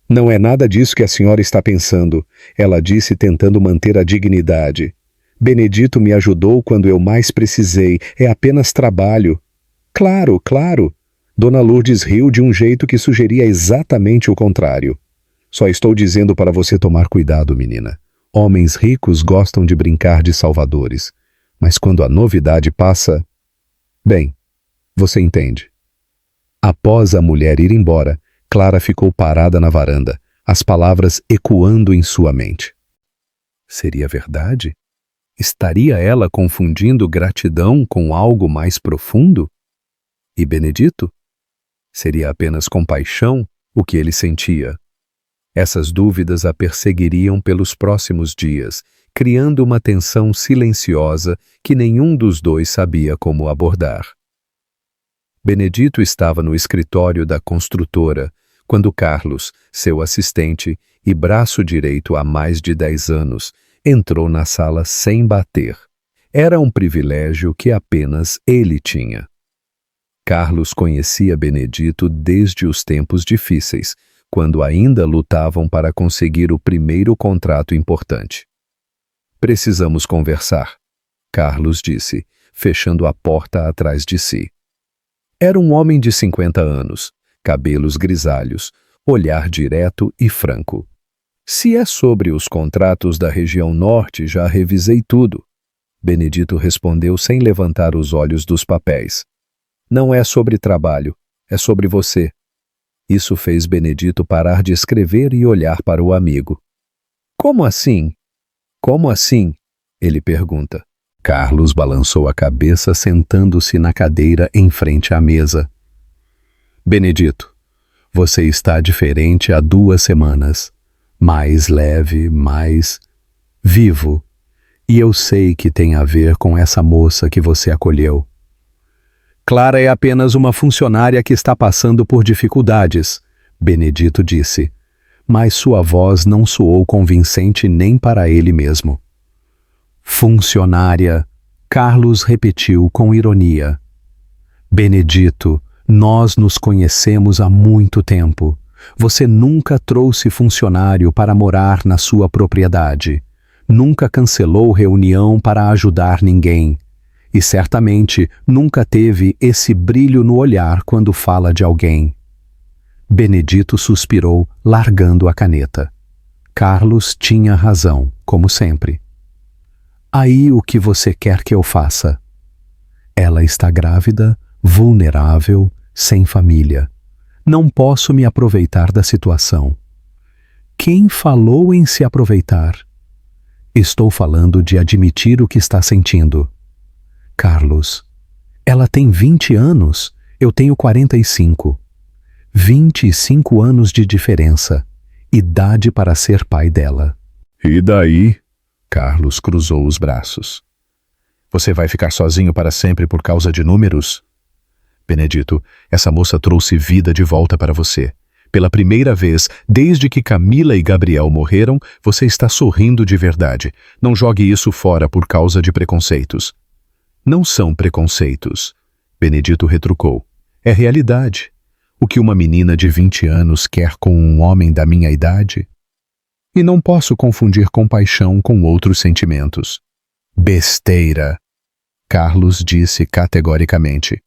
Não é nada disso que a senhora está pensando, ela disse tentando manter a dignidade. Benedito me ajudou quando eu mais precisei, é apenas trabalho. Claro, claro. Dona Lourdes riu de um jeito que sugeria exatamente o contrário. Só estou dizendo para você tomar cuidado, menina. Homens ricos gostam de brincar de salvadores. Mas quando a novidade passa... Bem, você entende. Após a mulher ir embora, Clara ficou parada na varanda, as palavras ecoando em sua mente. Seria verdade? Estaria ela confundindo gratidão com algo mais profundo? E Benedito? Seria apenas compaixão o que ele sentia? Essas dúvidas a perseguiriam pelos próximos dias, criando uma tensão silenciosa que nenhum dos dois sabia como abordar. Benedito estava no escritório da construtora, quando Carlos, seu assistente e braço direito há mais de 10 anos, entrou na sala sem bater. Era um privilégio que apenas ele tinha.
Carlos conhecia Benedito desde os tempos difíceis, quando ainda lutavam para conseguir o primeiro contrato importante. Precisamos conversar, Carlos disse, fechando a porta atrás de si. Era um homem de 50 anos, cabelos grisalhos, olhar direto e franco. Se é sobre os contratos da região norte, já revisei tudo. Benedito respondeu sem levantar os olhos dos papéis. Não é sobre trabalho, é sobre você. Isso fez Benedito parar de escrever e olhar para o amigo. Como assim? Como assim? Ele pergunta. Carlos balançou a cabeça sentando-se na cadeira em frente à mesa. Benedito, você está diferente há 2 semanas. Mais leve, mais vivo. E eu sei que tem a ver com essa moça que você acolheu. Clara é apenas uma funcionária que está passando por dificuldades, Benedito disse, mas sua voz não soou convincente nem para ele mesmo. Funcionária, Carlos repetiu com ironia. Benedito, nós nos conhecemos há muito tempo. Você nunca trouxe funcionário para morar na sua propriedade. Nunca cancelou reunião para ajudar ninguém. E certamente nunca teve esse brilho no olhar quando fala de alguém. Benedito suspirou, largando a caneta. Carlos tinha razão, como sempre. Aí o que você quer que eu faça? Ela está grávida, vulnerável, sem família. Não posso me aproveitar da situação. Quem falou em se aproveitar? Estou falando de admitir o que está sentindo. Carlos, ela tem 20 anos, eu tenho 45. 25 anos de diferença, idade para ser pai dela.
E daí? Carlos cruzou os braços. Você vai ficar sozinho para sempre por causa de números? Benedito, essa moça trouxe vida de volta para você. Pela primeira vez, desde que Camila e Gabriel morreram, você está sorrindo de verdade. Não jogue isso fora por causa de preconceitos. Não são preconceitos, Benedito retrucou. É realidade. O que uma menina de 20 anos quer com um homem da minha idade? E não posso confundir compaixão com outros sentimentos. Besteira, Carlos disse categoricamente.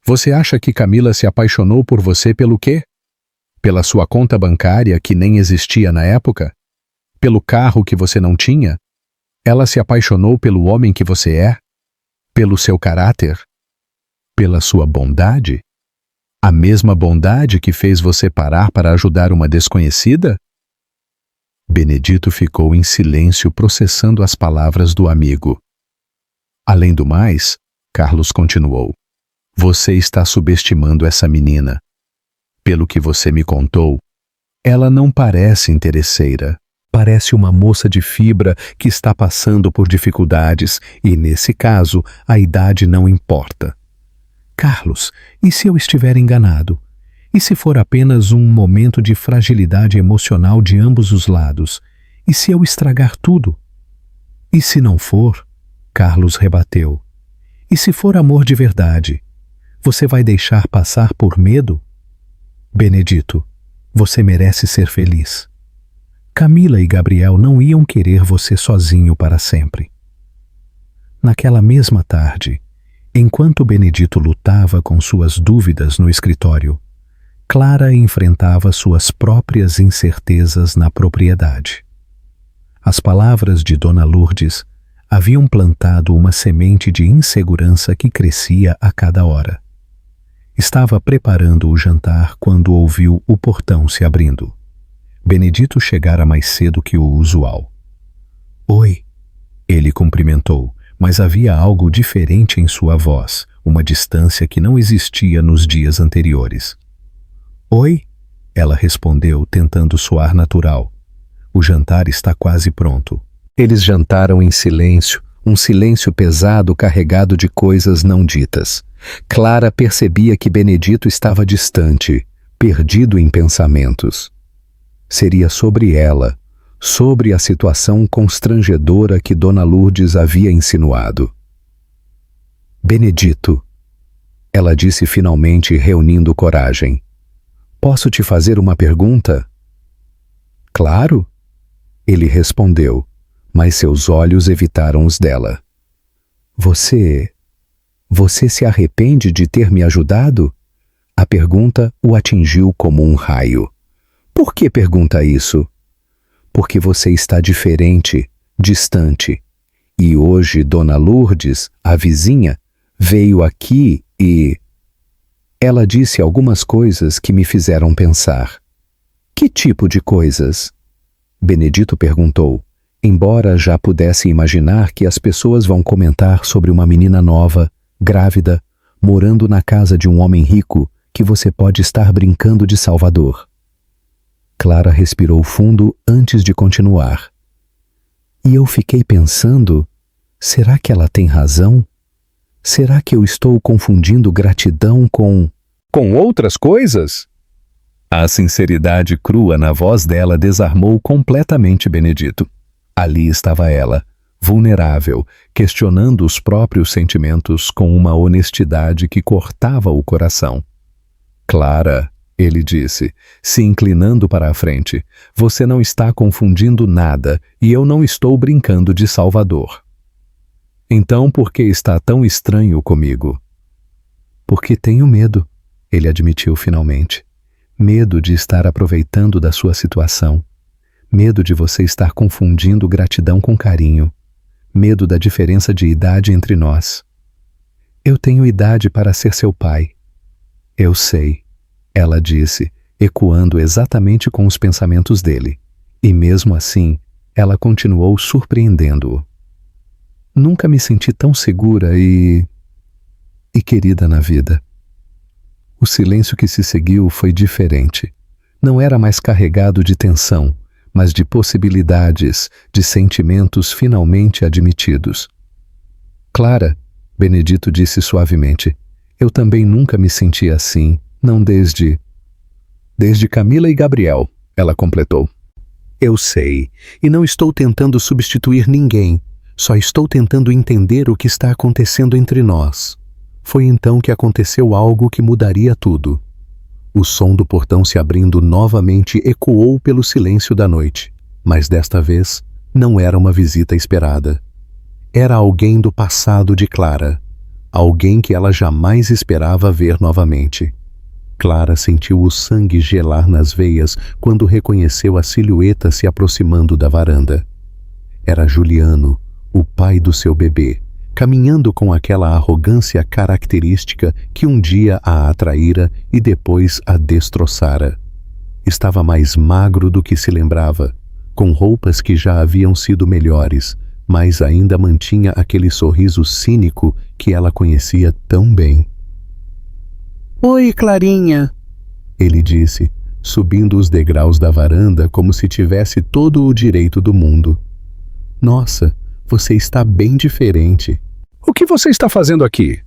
Você acha que Camila se apaixonou por você pelo quê? Pela sua conta bancária que nem existia na época? Pelo carro que você não tinha? Ela se apaixonou pelo homem que você é? Pelo seu caráter? Pela sua bondade? A mesma bondade que fez você parar para ajudar uma desconhecida? Benedito ficou em silêncio processando as palavras do amigo. Além do mais, Carlos continuou, você está subestimando essa menina. Pelo que você me contou, ela não parece interesseira. Parece uma moça de fibra que está passando por dificuldades e, nesse caso, a idade não importa. Carlos, e se eu estiver enganado? E se for apenas um momento de fragilidade emocional de ambos os lados? E se eu estragar tudo? E se não for? Carlos rebateu. E se for amor de verdade? Você vai deixar passar por medo? Benedito, você merece ser feliz. Camila e Gabriel não iam querer você sozinho para sempre. Naquela mesma tarde, enquanto Benedito lutava com suas dúvidas no escritório, Clara enfrentava suas próprias incertezas na propriedade. As palavras de Dona Lourdes haviam plantado uma semente de insegurança que crescia a cada hora. Estava preparando o jantar quando ouviu o portão se abrindo. Benedito chegara mais cedo que o usual. Oi, ele cumprimentou, mas havia algo diferente em sua voz, uma distância que não existia nos dias anteriores. Oi, ela respondeu, tentando soar natural. O jantar está quase pronto. Eles jantaram em silêncio, um silêncio pesado carregado de coisas não ditas. Clara percebia que Benedito estava distante, perdido em pensamentos. Seria sobre ela, sobre a situação constrangedora que Dona Lourdes havia insinuado. Benedito, Ela disse finalmente, reunindo coragem. Posso te fazer uma pergunta? Claro, ele respondeu, mas seus olhos evitaram os dela. Você se arrepende de ter me ajudado? A pergunta o atingiu como um raio. Por que pergunta isso? Porque você está diferente, distante. E hoje Dona Lourdes, a vizinha, veio aqui e... Ela disse algumas coisas que me fizeram pensar. Que tipo de coisas? Benedito perguntou, embora já pudesse imaginar que as pessoas vão comentar sobre uma menina nova, grávida, morando na casa de um homem rico que você pode estar brincando de Salvador. Clara respirou fundo antes de continuar. E eu fiquei pensando, será que ela tem razão? Será que eu estou confundindo gratidão com outras coisas? A sinceridade crua na voz dela desarmou completamente Benedito. Ali estava ela, vulnerável, questionando os próprios sentimentos com uma honestidade que cortava o coração. Clara, ele disse, se inclinando para a frente, você não está confundindo nada e eu não estou brincando de Salvador. Então por que está tão estranho comigo? Porque tenho medo, ele admitiu finalmente. Medo de estar aproveitando da sua situação. Medo de você estar confundindo gratidão com carinho. Medo da diferença de idade entre nós. Eu tenho idade para ser seu pai. Eu sei, ela disse, ecoando exatamente com os pensamentos dele. E mesmo assim, ela continuou surpreendendo-o. Nunca me senti tão segura e querida na vida. O silêncio que se seguiu foi diferente. Não era mais carregado de tensão, mas de possibilidades, de sentimentos finalmente admitidos. Clara, Benedito disse suavemente, eu também nunca me senti assim, não desde Camila e Gabriel, ela completou. Eu sei, e não estou tentando substituir ninguém, só estou tentando entender o que está acontecendo entre nós. Foi então que aconteceu algo que mudaria tudo. O som do portão se abrindo novamente ecoou pelo silêncio da noite, mas desta vez não era uma visita esperada. Era alguém do passado de Clara, alguém que ela jamais esperava ver novamente. Clara sentiu o sangue gelar nas veias quando reconheceu a silhueta se aproximando da varanda. Era Juliano, o pai do seu bebê, caminhando com aquela arrogância característica que um dia a atraíra e depois a destroçara. Estava mais magro do que se lembrava, com roupas que já haviam sido melhores, mas ainda mantinha aquele sorriso cínico que ela conhecia tão bem.
Oi, Clarinha,
ele disse, subindo os degraus da varanda como se tivesse todo o direito do mundo. Nossa, você está bem diferente. O que você está fazendo aqui?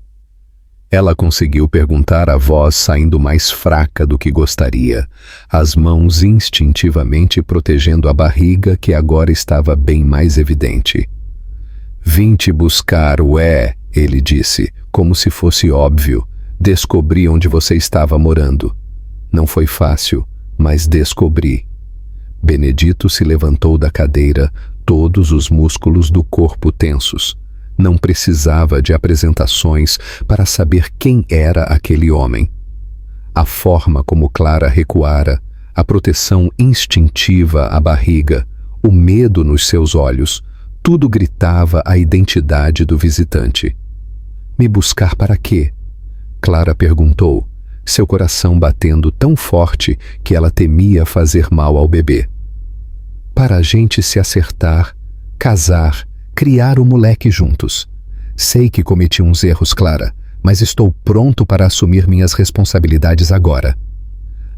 Ela conseguiu perguntar, a voz saindo mais fraca do que gostaria, as mãos instintivamente protegendo a barriga que agora estava bem mais evidente. Vim te buscar, ele disse, como se fosse óbvio. Descobri onde você estava morando. Não foi fácil, mas descobri. Benedito se levantou da cadeira, todos os músculos do corpo tensos. Não precisava de apresentações para saber quem era aquele homem. A forma como Clara recuara, a proteção instintiva à barriga, o medo nos seus olhos, tudo gritava a identidade do visitante. Me buscar para quê? Clara perguntou, seu coração batendo tão forte que ela temia fazer mal ao bebê. Para a gente se acertar, casar, criar o moleque juntos. Sei que cometi uns erros, Clara, mas estou pronto para assumir minhas responsabilidades agora.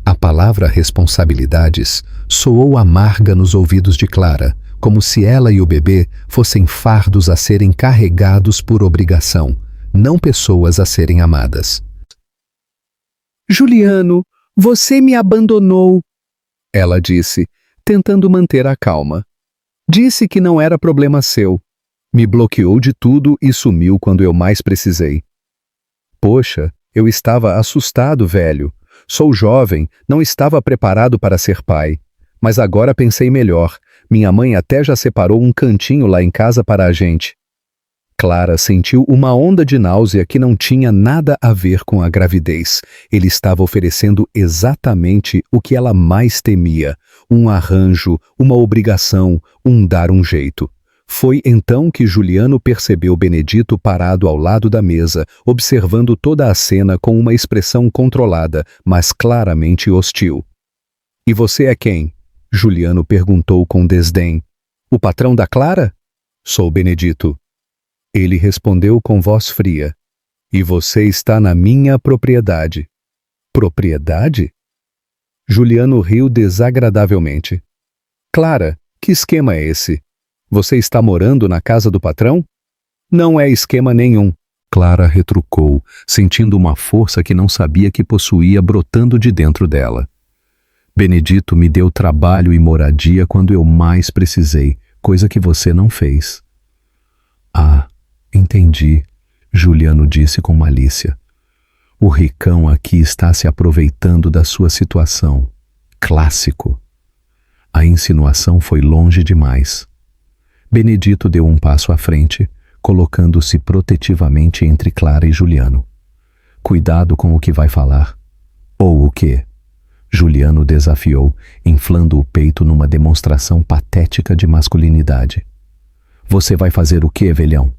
A palavra responsabilidades soou amarga nos ouvidos de Clara, como se ela e o bebê fossem fardos a serem carregados por obrigação, não pessoas a serem amadas.
Juliano, você me abandonou,
ela disse, tentando manter a calma. Disse que não era problema seu. Me bloqueou de tudo e sumiu quando eu mais precisei. Poxa, Eu estava assustado, velho. Sou jovem, não estava preparado para ser pai. Mas agora pensei melhor. Minha mãe até já separou um cantinho lá em casa para a gente. Clara sentiu uma onda de náusea que não tinha nada a ver com a gravidez. Ele estava oferecendo exatamente o que ela mais temia: um arranjo, uma obrigação, dar um jeito. Foi então que Juliano percebeu Benedito parado ao lado da mesa, observando toda a cena com uma expressão controlada, mas claramente hostil. "E você é quem?" Juliano perguntou com desdém. "O patrão da Clara?" "Sou Benedito." Ele respondeu com voz fria. "E você está na minha propriedade." "Propriedade?" Juliano riu desagradavelmente. "Clara, que esquema é esse? Você está morando na casa do patrão?" "Não é esquema nenhum." Clara retrucou, sentindo uma força que não sabia que possuía brotando de dentro dela. "Benedito me deu trabalho e moradia quando eu mais precisei, coisa que você não fez." "Ah, entendi," Juliano disse com malícia. "O ricão aqui está se aproveitando da sua situação. Clássico." A insinuação foi longe demais. Benedito deu um passo à frente, colocando-se protetivamente entre Clara e Juliano. "Cuidado com o que vai falar." "Ou o quê?" Juliano desafiou, inflando o peito numa demonstração patética de masculinidade. "Você vai fazer o quê, velhão?"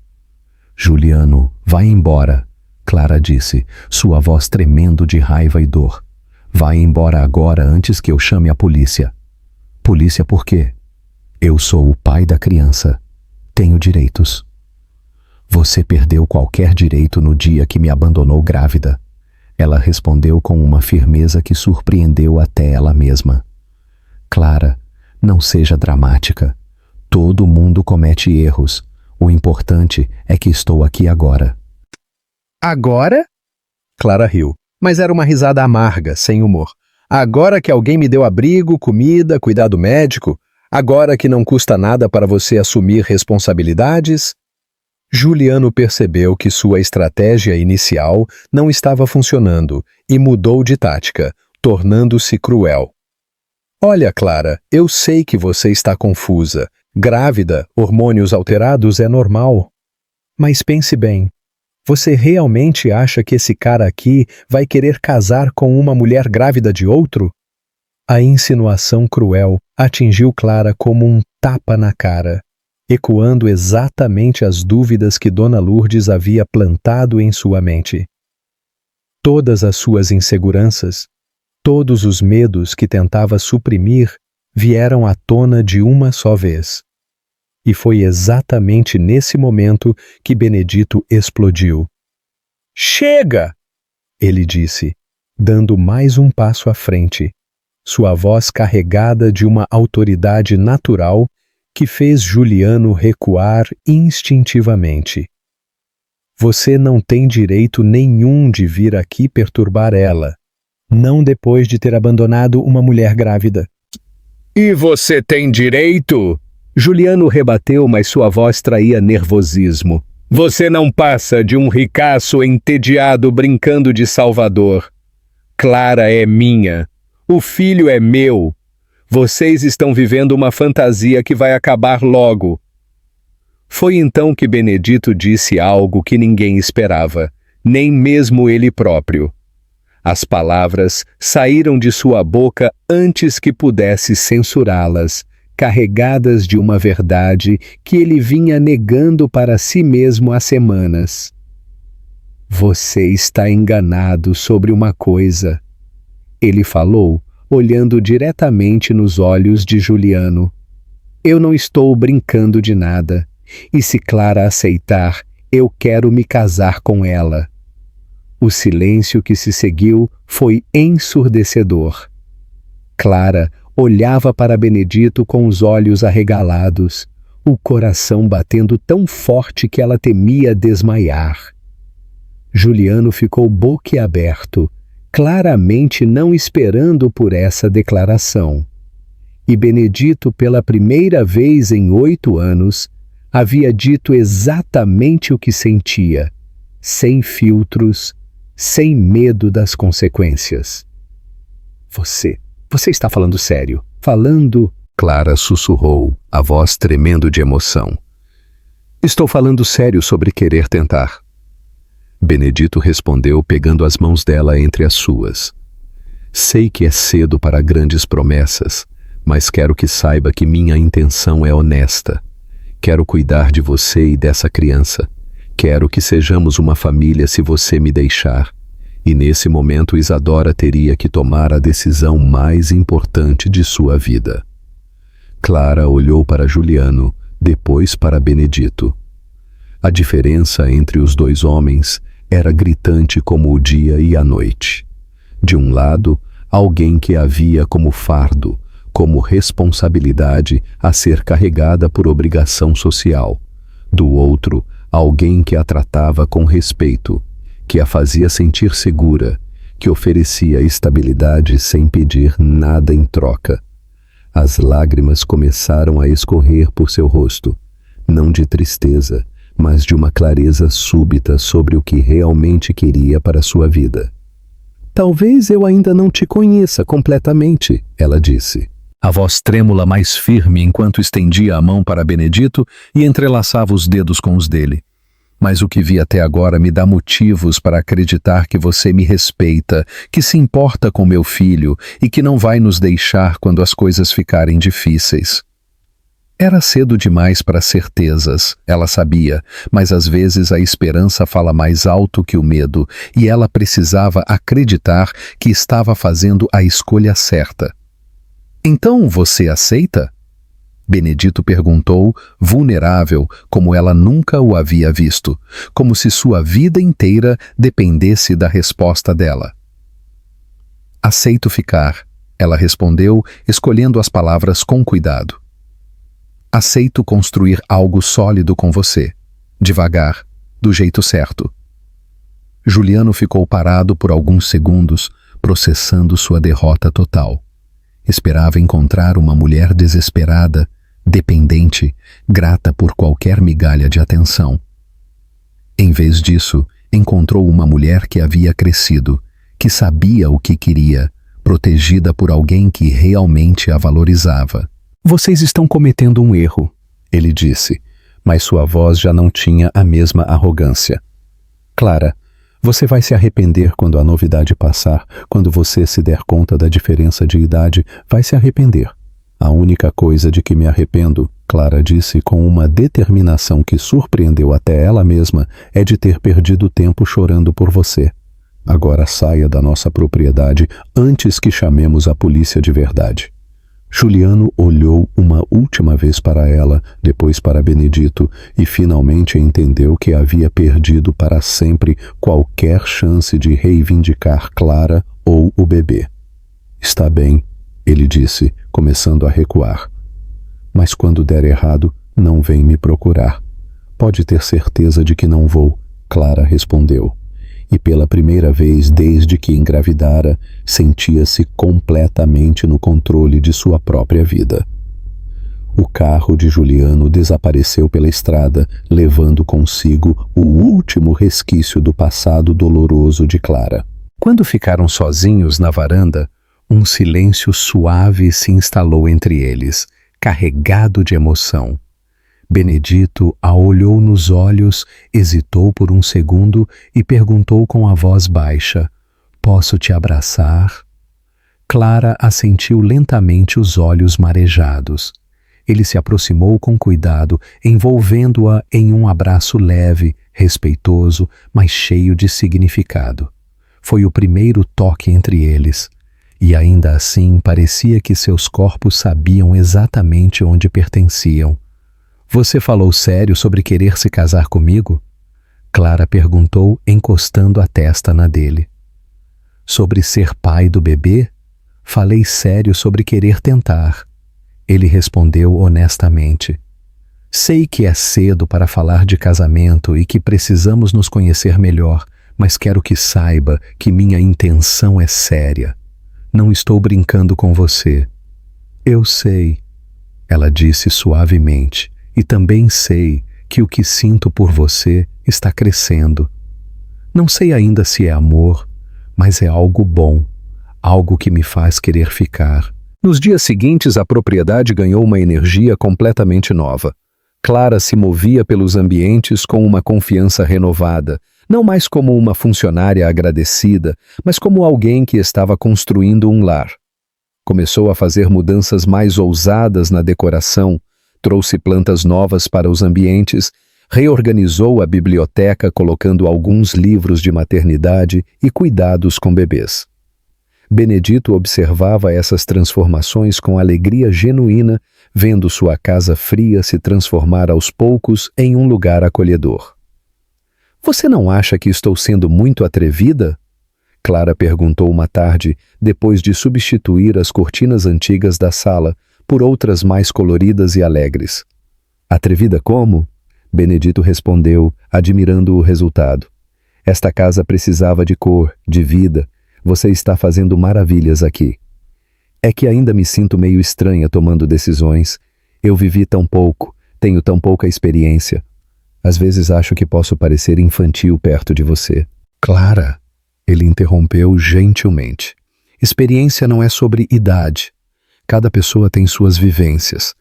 "Juliano, vai embora," Clara disse, sua voz tremendo de raiva e dor. "Vai embora agora antes que eu chame a polícia." "Polícia por quê?" "Eu sou o pai da criança. Tenho direitos." "Você perdeu qualquer direito no dia que me abandonou grávida." Ela respondeu com uma firmeza que surpreendeu até ela mesma. "Clara, não seja dramática. Todo mundo comete erros. O importante é que estou aqui agora."
Agora?
Clara riu, mas era uma risada amarga, sem humor. "Agora que alguém me deu abrigo, comida, cuidado médico? Agora que não custa nada para você assumir responsabilidades?" Juliano percebeu que sua estratégia inicial não estava funcionando e mudou de tática, tornando-se cruel. "Olha, Clara, eu sei que você está confusa. Grávida, hormônios alterados é normal. Mas pense bem, você realmente acha que esse cara aqui vai querer casar com uma mulher grávida de outro?" A insinuação cruel atingiu Clara como um tapa na cara, ecoando exatamente as dúvidas que Dona Lourdes havia plantado em sua mente. Todas as suas inseguranças, todos os medos que tentava suprimir, vieram à tona de uma só vez. E foi exatamente nesse momento que Benedito explodiu. "Chega!" ele disse, dando mais um passo à frente, sua voz carregada de uma autoridade natural que fez Juliano recuar instintivamente. "Você não tem direito nenhum de vir aqui perturbar ela, não depois de ter abandonado uma mulher grávida." "E você tem direito?" Juliano rebateu, mas sua voz traía nervosismo. "Você não passa de um ricaço entediado brincando de salvador. Clara é minha. O filho é meu. Vocês estão vivendo uma fantasia que vai acabar logo." Foi então que Benedito disse algo que ninguém esperava, nem mesmo ele próprio. As palavras saíram de sua boca antes que pudesse censurá-las, carregadas de uma verdade que ele vinha negando para si mesmo há semanas. "Você está enganado sobre uma coisa," ele falou, olhando diretamente nos olhos de Juliano. "Eu não estou brincando de nada, e se Clara aceitar, eu quero me casar com ela." O silêncio que se seguiu foi ensurdecedor. Clara olhava para Benedito com os olhos arregalados, o coração batendo tão forte que ela temia desmaiar. Juliano ficou boquiaberto, claramente não esperando por essa declaração. E Benedito, pela primeira vez em 8 anos, havia dito exatamente o que sentia, sem filtros,
sem medo das consequências. Você está falando sério? Falando... Clara sussurrou, a voz tremendo de emoção. Estou falando sério sobre querer tentar. Benedito respondeu, pegando as mãos dela entre as suas. Sei que é cedo para grandes promessas, mas quero que saiba que minha intenção é honesta. Quero cuidar de você e dessa criança. Quero que sejamos uma família se você me deixar. E nesse momento Isadora teria que tomar a decisão mais importante de sua vida. Clara olhou para Juliano, depois para Benedito. A diferença entre os dois homens era gritante como o dia e a noite. De um lado, alguém que havia como fardo, como responsabilidade a ser carregada por obrigação social. Do outro, alguém que a tratava com respeito, que a fazia sentir segura, que oferecia estabilidade sem pedir nada em troca. As lágrimas começaram a escorrer por seu rosto, não de tristeza, mas de uma clareza súbita sobre o que realmente queria para sua vida. Talvez eu ainda não te conheça completamente, ela disse. A voz trêmula mais firme enquanto estendia a mão para Benedito e entrelaçava os dedos com os dele. Mas o que vi até agora me dá motivos para acreditar que você me respeita, que se importa com meu filho e que não vai nos deixar quando as coisas ficarem difíceis. Era cedo demais para certezas, ela sabia, mas às vezes a esperança fala mais alto que o medo e ela precisava acreditar que estava fazendo a escolha certa. Então você aceita? Benedito perguntou, vulnerável, como ela nunca o havia visto, como se sua vida inteira dependesse da resposta dela. Aceito ficar, ela respondeu, escolhendo as palavras com cuidado. Aceito construir algo sólido com você, devagar, do jeito certo. Juliano ficou parado por alguns segundos, processando sua derrota total. Esperava encontrar uma mulher desesperada, dependente, grata por qualquer migalha de atenção. Em vez disso, encontrou uma mulher que havia crescido, que sabia o que queria, protegida por alguém que realmente a valorizava. Vocês estão cometendo um erro, ele disse, mas sua voz já não tinha a mesma arrogância. Clara, você vai se arrepender quando a novidade passar, quando você se der conta da diferença de idade, vai se arrepender. A única coisa de que me arrependo, Clara disse com uma determinação que surpreendeu até ela mesma, é de ter perdido tempo chorando por você. Agora saia da nossa propriedade antes que chamemos a polícia de verdade. Juliano olhou uma última vez para ela, depois para Benedito, e finalmente entendeu que havia perdido para sempre qualquer chance de reivindicar Clara ou o bebê. Está bem, ele disse, começando a recuar. Mas quando der errado, não vem me procurar. Pode ter certeza de que não vou, Clara respondeu. E pela primeira vez desde que engravidara, sentia-se completamente no controle de sua própria vida. O carro de Juliano desapareceu pela estrada, levando consigo o último resquício do passado doloroso de Clara. Quando ficaram sozinhos na varanda, um silêncio suave se instalou entre eles, carregado de emoção. Benedito a olhou nos olhos, hesitou por um segundo e perguntou com a voz baixa, "Posso te abraçar?" Clara assentiu lentamente, os olhos marejados. Ele se aproximou com cuidado, envolvendo-a em um abraço leve, respeitoso, mas cheio de significado. Foi o primeiro toque entre eles, e ainda assim parecia que seus corpos sabiam exatamente onde pertenciam. Você falou sério sobre querer se casar comigo? Clara perguntou, encostando a testa na dele. Sobre ser pai do bebê? Falei sério sobre querer tentar. Ele respondeu honestamente. Sei que é cedo para falar de casamento e que precisamos nos conhecer melhor, mas quero que saiba que minha intenção é séria. Não estou brincando com você. Eu sei, ela disse suavemente. E também sei que o que sinto por você está crescendo. Não sei ainda se é amor, mas é algo bom, algo que me faz querer ficar.
Nos dias seguintes, a propriedade ganhou uma energia completamente nova. Clara se movia pelos ambientes com uma confiança renovada, não mais como uma funcionária agradecida, mas como alguém que estava construindo um lar. Começou a fazer mudanças mais ousadas na decoração, trouxe plantas novas para os ambientes, reorganizou a biblioteca colocando alguns livros de maternidade e cuidados com bebês. Benedito observava essas transformações com alegria genuína, vendo sua casa fria se transformar aos poucos em um lugar acolhedor. "Você não acha que estou sendo muito atrevida?" Clara perguntou uma tarde, depois de substituir as cortinas antigas da sala por outras mais coloridas e alegres. "Atrevida como?" Benedito respondeu, admirando o resultado. "Esta casa precisava de cor, de vida. Você está fazendo maravilhas aqui." "É que ainda me sinto meio estranha tomando decisões. Eu vivi tão pouco, tenho tão pouca experiência. Às vezes acho que posso parecer infantil perto de você." "Clara," ele interrompeu gentilmente. "Experiência não é sobre idade. Cada pessoa tem suas vivências.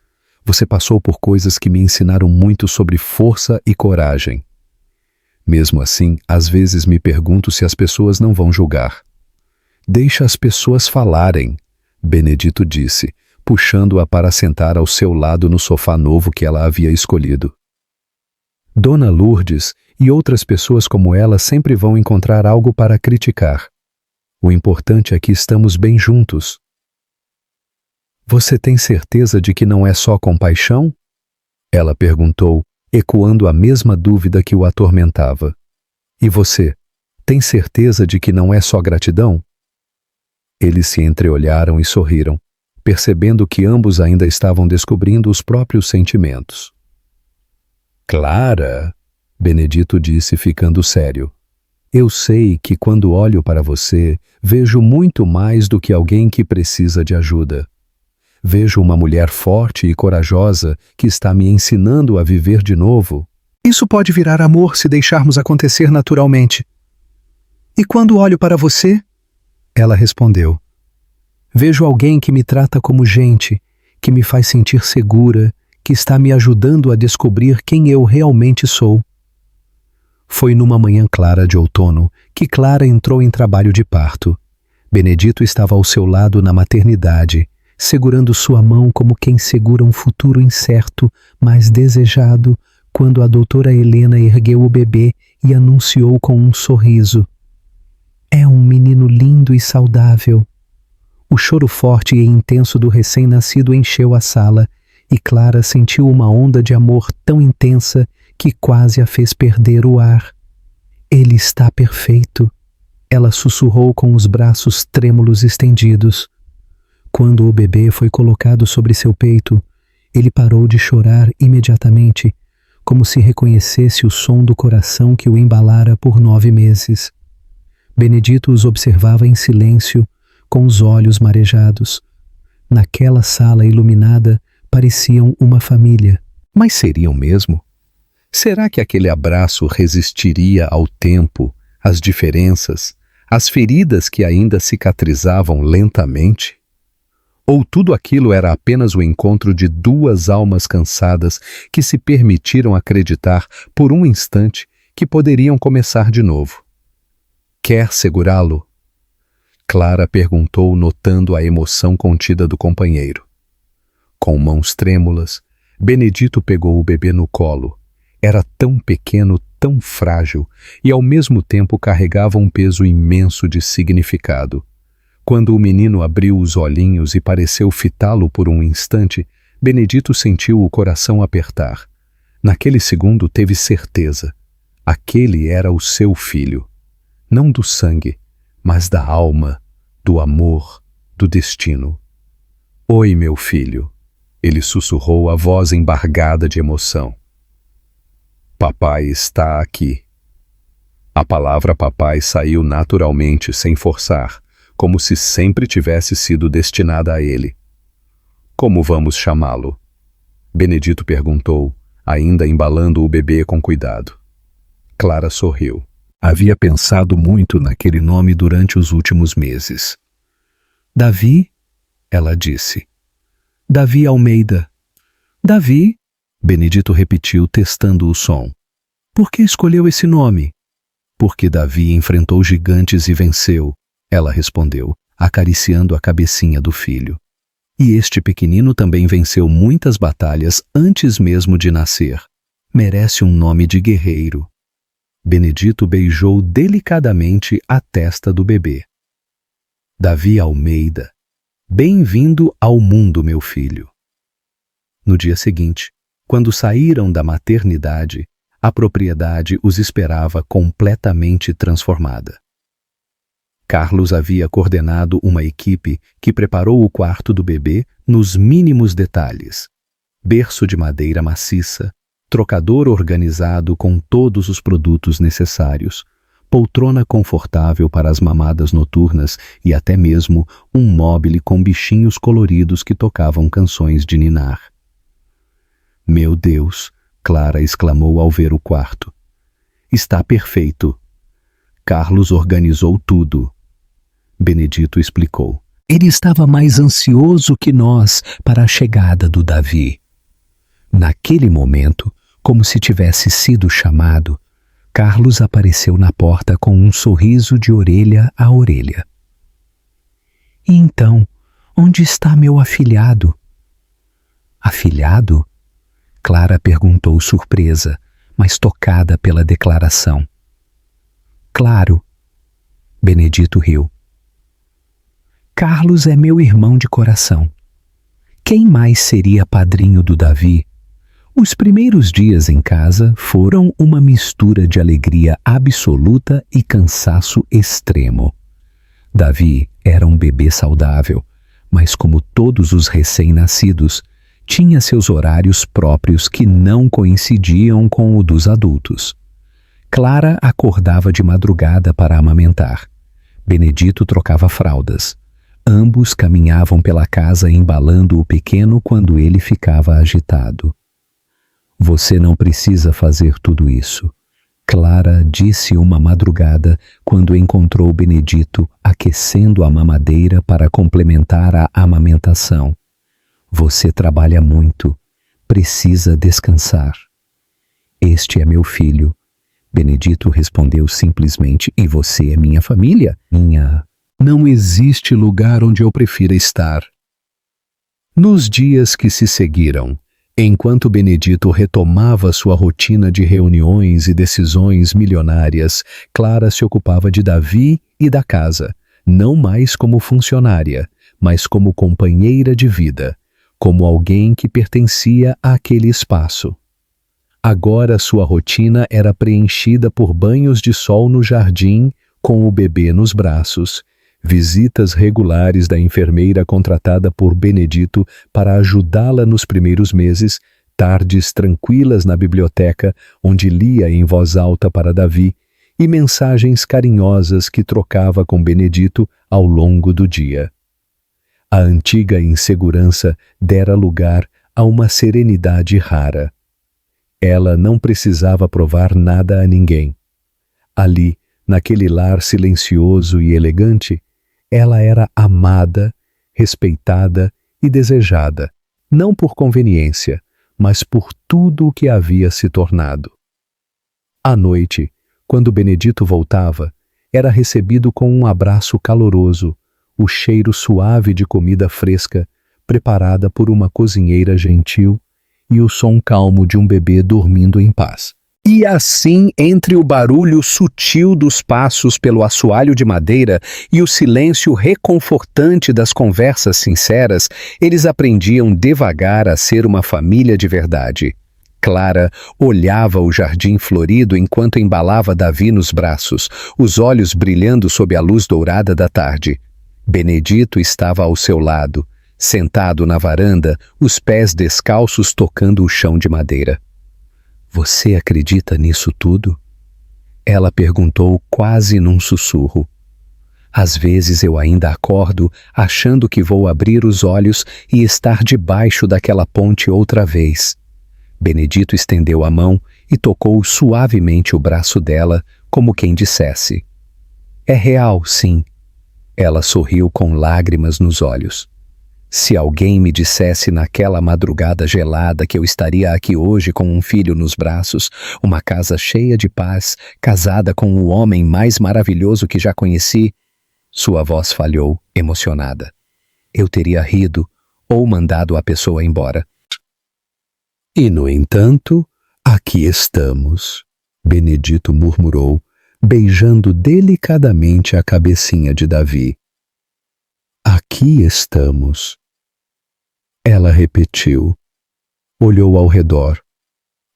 Você passou por coisas que me ensinaram muito sobre força e coragem. Mesmo assim, às vezes me pergunto se as pessoas não vão julgar." "Deixa as pessoas falarem," Benedito disse, puxando-a para sentar ao seu lado no sofá novo que ela havia escolhido. "Dona Lourdes e outras pessoas como ela sempre vão encontrar algo para criticar. O importante é que estamos bem juntos." "Você tem certeza de que não é só compaixão?" ela perguntou, ecoando a mesma dúvida que o atormentava. "E você, tem certeza de que não é só gratidão?" Eles se entreolharam e sorriram, percebendo que ambos ainda estavam descobrindo os próprios sentimentos. "Clara," Benedito disse, ficando sério, "eu sei que quando olho para você, vejo muito mais do que alguém que precisa de ajuda. Vejo uma mulher forte e corajosa que está me ensinando a viver de novo." "Isso pode virar amor se deixarmos acontecer naturalmente." "E quando olho para você?" ela respondeu. "Vejo alguém que me trata como gente, que me faz sentir segura, que está me ajudando a descobrir quem eu realmente sou." Foi numa manhã clara de outono que Clara entrou em trabalho de parto. Benedito estava ao seu lado na maternidade, segurando sua mão como quem segura um futuro incerto, mas desejado, quando a doutora Helena ergueu o bebê e anunciou com um sorriso: "É um menino lindo e saudável." O choro forte e intenso do recém-nascido encheu a sala, e Clara sentiu uma onda de amor tão intensa que quase a fez perder o ar. "Ele está perfeito," ela sussurrou com os braços trêmulos estendidos. Quando o bebê foi colocado sobre seu peito, ele parou de chorar imediatamente, como se reconhecesse o som do coração que o embalara por 9 meses. Benedito os observava em silêncio, com os olhos marejados. Naquela sala iluminada, pareciam uma família. Mas seriam mesmo? Será que aquele abraço resistiria ao tempo, às diferenças, às feridas que ainda cicatrizavam lentamente? Ou tudo aquilo era apenas o encontro de 2 almas cansadas que se permitiram acreditar por um instante que poderiam começar de novo? "Quer segurá-lo?" Clara perguntou, notando a emoção contida do companheiro. Com mãos trêmulas, Benedito pegou o bebê no colo. Era tão pequeno, tão frágil, e ao mesmo tempo carregava um peso imenso de significado. Quando o menino abriu os olhinhos e pareceu fitá-lo por um instante, Benedito sentiu o coração apertar. Naquele segundo teve certeza. Aquele era o seu filho. Não do sangue, mas da alma, do amor, do destino. "Oi, meu filho," ele sussurrou, a voz embargada de emoção. "Papai está aqui." A palavra papai saiu naturalmente, sem forçar, como se sempre tivesse sido destinada a ele. "Como vamos chamá-lo?" Benedito perguntou, ainda embalando o bebê com cuidado. Clara sorriu.
Havia pensado muito naquele nome durante os últimos meses.
Davi, ela disse. Davi Almeida. Davi, Benedito repetiu, testando o som. Por que escolheu esse nome? Porque Davi enfrentou gigantes e venceu, ela respondeu, acariciando a cabecinha do filho. E este pequenino também venceu muitas batalhas antes mesmo de nascer. Merece um nome de guerreiro. Benedito beijou delicadamente a testa do bebê. Davi Almeida, bem-vindo ao mundo, meu filho. No dia seguinte, quando saíram da maternidade, a propriedade os esperava completamente transformada. Carlos havia coordenado uma equipe que preparou o quarto do bebê nos mínimos detalhes. Berço de madeira maciça, trocador organizado com todos os produtos necessários, poltrona confortável para as mamadas noturnas e até mesmo um móbile com bichinhos coloridos que tocavam canções de ninar. Meu Deus! Clara exclamou ao ver o quarto. Está perfeito. Carlos organizou tudo. Benedito explicou. Ele estava mais ansioso que nós para a chegada do Davi. Naquele momento, como se tivesse sido chamado, Carlos apareceu na porta com um sorriso de orelha a orelha. E então, onde está meu afilhado? Afilhado? Clara perguntou surpresa, mas tocada pela declaração. Claro. Benedito riu. Carlos é meu irmão de coração. Quem mais seria padrinho do Davi? Os primeiros dias em casa foram uma mistura de alegria absoluta e cansaço extremo. Davi era um bebê saudável, mas como todos os recém-nascidos, tinha seus horários próprios que não coincidiam com o dos adultos. Clara acordava de madrugada para amamentar. Benedito trocava fraldas. Ambos caminhavam pela casa embalando o pequeno quando ele ficava agitado. Você não precisa fazer tudo isso, Clara disse uma madrugada quando encontrou Benedito aquecendo a mamadeira para complementar a amamentação. Você trabalha muito, precisa descansar. Este é meu filho. Benedito respondeu simplesmente, e você é minha família? Não existe lugar onde eu prefira estar. Nos dias que se seguiram, enquanto Benedito retomava sua rotina de reuniões e decisões milionárias, Clara se ocupava de Davi e da casa, não mais como funcionária, mas como companheira de vida, como alguém que pertencia àquele espaço. Agora sua rotina era preenchida por banhos de sol no jardim, com o bebê nos braços, visitas regulares da enfermeira contratada por Benedito para ajudá-la nos primeiros meses, tardes tranquilas na biblioteca, onde lia em voz alta para Davi, e mensagens carinhosas que trocava com Benedito ao longo do dia. A antiga insegurança dera lugar a uma serenidade rara. Ela não precisava provar nada a ninguém. Ali, naquele lar silencioso e elegante, ela era amada, respeitada e desejada, não por conveniência, mas por tudo o que havia se tornado. À noite, quando Benedito voltava, era recebido com um abraço caloroso, o cheiro suave de comida fresca, preparada por uma cozinheira gentil, e o som calmo de um bebê dormindo em paz. E assim, entre o barulho sutil dos passos pelo assoalho de madeira e o silêncio reconfortante das conversas sinceras, eles aprendiam devagar a ser uma família de verdade. Clara olhava o jardim florido enquanto embalava Davi nos braços, os olhos brilhando sob a luz dourada da tarde. Benedito estava ao seu lado, sentado na varanda, os pés descalços tocando o chão de madeira. Você acredita nisso tudo? Ela perguntou quase num sussurro. Às vezes eu ainda acordo achando que vou abrir os olhos e estar debaixo daquela ponte outra vez. Benedito estendeu a mão e tocou suavemente o braço dela
como quem dissesse: é real, sim. Ela sorriu com lágrimas nos olhos. Se alguém me dissesse naquela madrugada gelada que eu estaria aqui hoje com um filho nos braços, uma casa cheia de paz, casada com o homem mais maravilhoso que já conheci, sua voz falhou, emocionada. Eu teria rido ou mandado a pessoa embora. E, no entanto, aqui estamos, Benedito murmurou, beijando delicadamente a cabecinha de Davi. Aqui estamos. Ela repetiu. Olhou ao redor.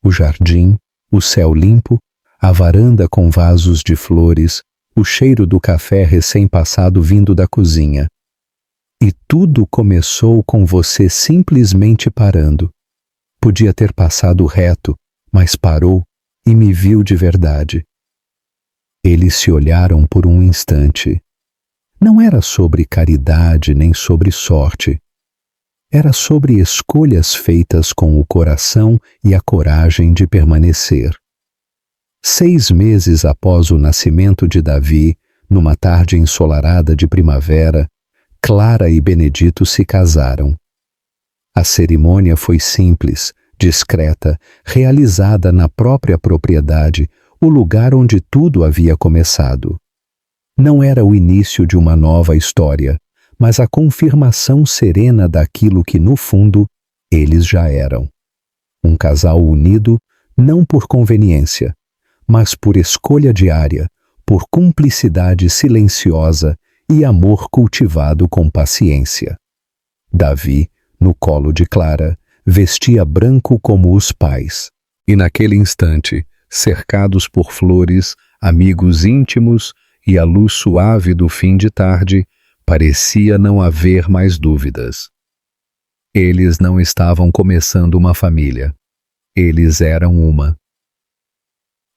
O jardim, o céu limpo, a varanda com vasos de flores, o cheiro do café recém-passado vindo da cozinha. E tudo começou com você simplesmente parando. Podia ter passado reto, mas parou e me viu de verdade. Eles se olharam por um instante. Não era sobre caridade nem sobre sorte. Era sobre escolhas feitas com o coração e a coragem de permanecer. 6 meses após o nascimento de Davi, numa tarde ensolarada de primavera, Clara e Benedito se casaram. A cerimônia foi simples, discreta, realizada na própria propriedade, o lugar onde tudo havia começado. Não era o início de uma nova história, mas a confirmação serena daquilo que, no fundo, eles já eram. Um casal unido, não por conveniência, mas por escolha diária, por cumplicidade silenciosa e amor cultivado com paciência. Davi, no colo de Clara, vestia branco como os pais. E naquele instante, cercados por flores, amigos íntimos e a luz suave do fim de tarde, parecia não haver mais dúvidas. Eles não estavam começando uma família. Eles eram uma.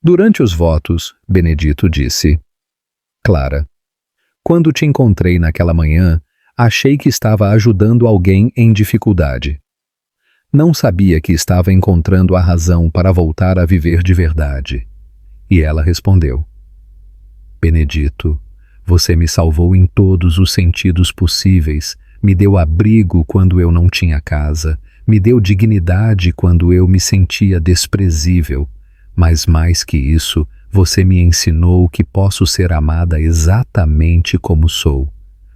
Durante os votos, Benedito disse: Clara, quando te encontrei naquela manhã, achei que estava ajudando alguém em dificuldade. Não sabia que estava encontrando a razão para voltar a viver de verdade. E ela respondeu: Benedito, você me salvou em todos os sentidos possíveis, me deu abrigo quando eu não tinha casa, me deu dignidade quando eu me sentia desprezível, mas mais que isso, você me ensinou que posso ser amada exatamente como sou.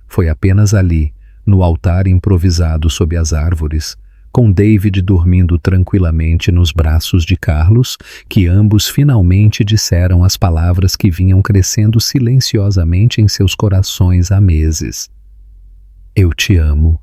Foi apenas ali, no altar improvisado sob as árvores, com David dormindo tranquilamente nos braços de Carlos, que ambos finalmente disseram as palavras que vinham crescendo silenciosamente em seus corações há meses. Eu te amo.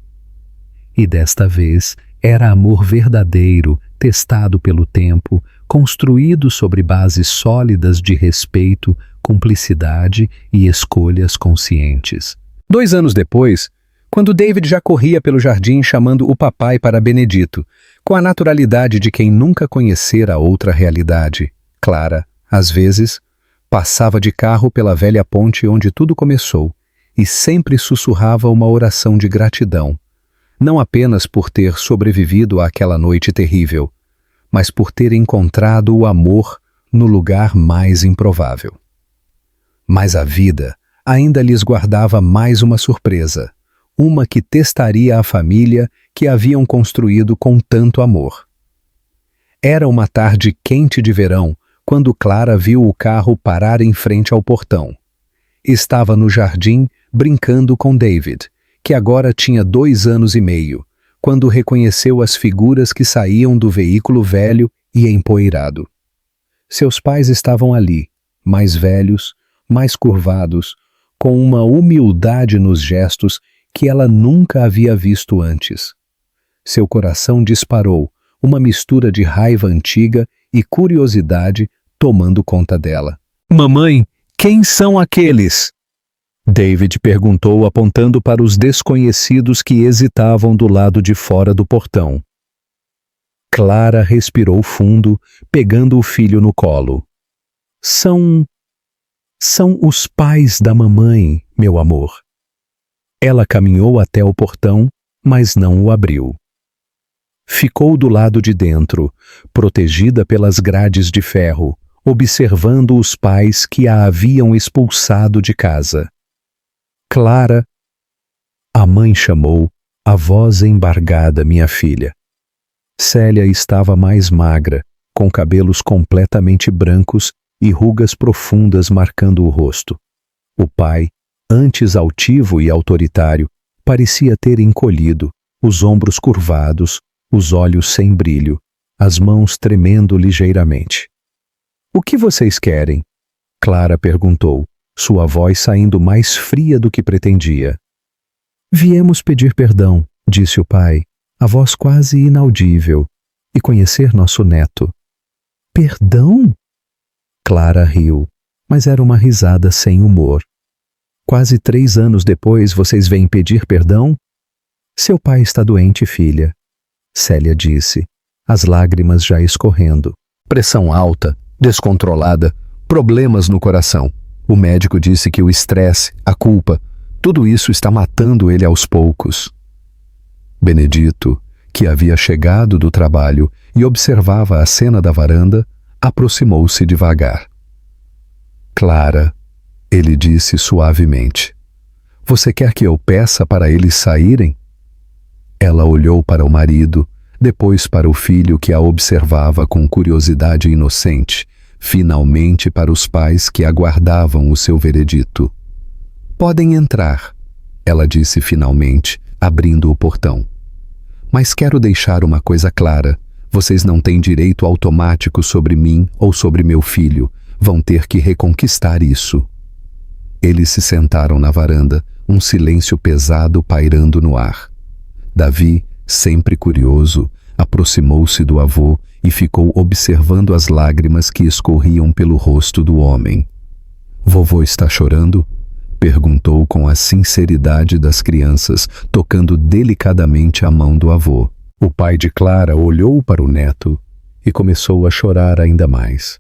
E desta vez era amor verdadeiro, testado pelo tempo, construído sobre bases sólidas de respeito, cumplicidade e escolhas conscientes. 2 anos depois, quando David já corria pelo jardim chamando o papai para Benedito, com a naturalidade de quem nunca conhecera outra realidade, Clara, às vezes, passava de carro pela velha ponte onde tudo começou e sempre sussurrava uma oração de gratidão, não apenas por ter sobrevivido àquela noite terrível, mas por ter encontrado o amor no lugar mais improvável. Mas a vida ainda lhes guardava mais uma surpresa, uma que testaria a família que haviam construído com tanto amor. Era uma tarde quente de verão, quando Clara viu o carro parar em frente ao portão. Estava no jardim, brincando com David, que agora tinha 2 anos e meio, quando reconheceu as figuras que saíam do veículo velho e empoeirado. Seus pais estavam ali, mais velhos, mais curvados, com uma humildade nos gestos que ela nunca havia visto antes. Seu coração disparou, uma mistura de raiva antiga e curiosidade tomando conta dela. Mamãe, quem são aqueles? David perguntou apontando para os desconhecidos que hesitavam do lado de fora do portão. Clara respirou fundo, pegando o filho no colo. São os pais da mamãe, meu amor. Ela caminhou até o portão, mas não o abriu. Ficou do lado de dentro, protegida pelas grades de ferro,
observando os pais que a haviam expulsado de casa. Clara, a mãe chamou, a voz embargada, minha filha. Célia estava mais magra, com cabelos completamente brancos e rugas profundas marcando o rosto. O pai, antes altivo e autoritário, parecia ter encolhido, os ombros curvados, os olhos sem brilho, as mãos tremendo ligeiramente. "O que vocês querem?" Clara perguntou, sua voz saindo mais fria do que pretendia. "Viemos pedir perdão", disse o pai, a voz quase inaudível, "e conhecer nosso neto." "Perdão?" Clara riu, mas era uma risada sem humor. "Quase 3 anos depois vocês vêm pedir perdão?" "Seu pai está doente, filha", Célia disse, as lágrimas já escorrendo. Pressão alta, descontrolada, problemas no coração. O médico disse que o estresse, a culpa, tudo isso está matando ele aos poucos. Benedito, que havia chegado do trabalho e observava a cena da varanda, aproximou-se devagar. "Clara", ele disse suavemente, "você quer que eu peça para eles saírem?" Ela olhou para o marido, depois para o filho que a observava com curiosidade inocente, finalmente para os pais que aguardavam o seu veredito. "Podem entrar", ela disse finalmente, abrindo o portão. "Mas quero deixar uma coisa clara. Vocês não têm direito automático sobre mim ou sobre meu filho. Vão ter que reconquistar isso." Eles se sentaram na varanda, um silêncio pesado pairando no ar. Davi, sempre curioso, aproximou-se do avô e ficou observando as lágrimas que escorriam pelo rosto do homem. "Vovô está chorando?" perguntou com a sinceridade das crianças, tocando delicadamente a mão do avô. O pai de Clara olhou para o neto e começou a chorar ainda mais.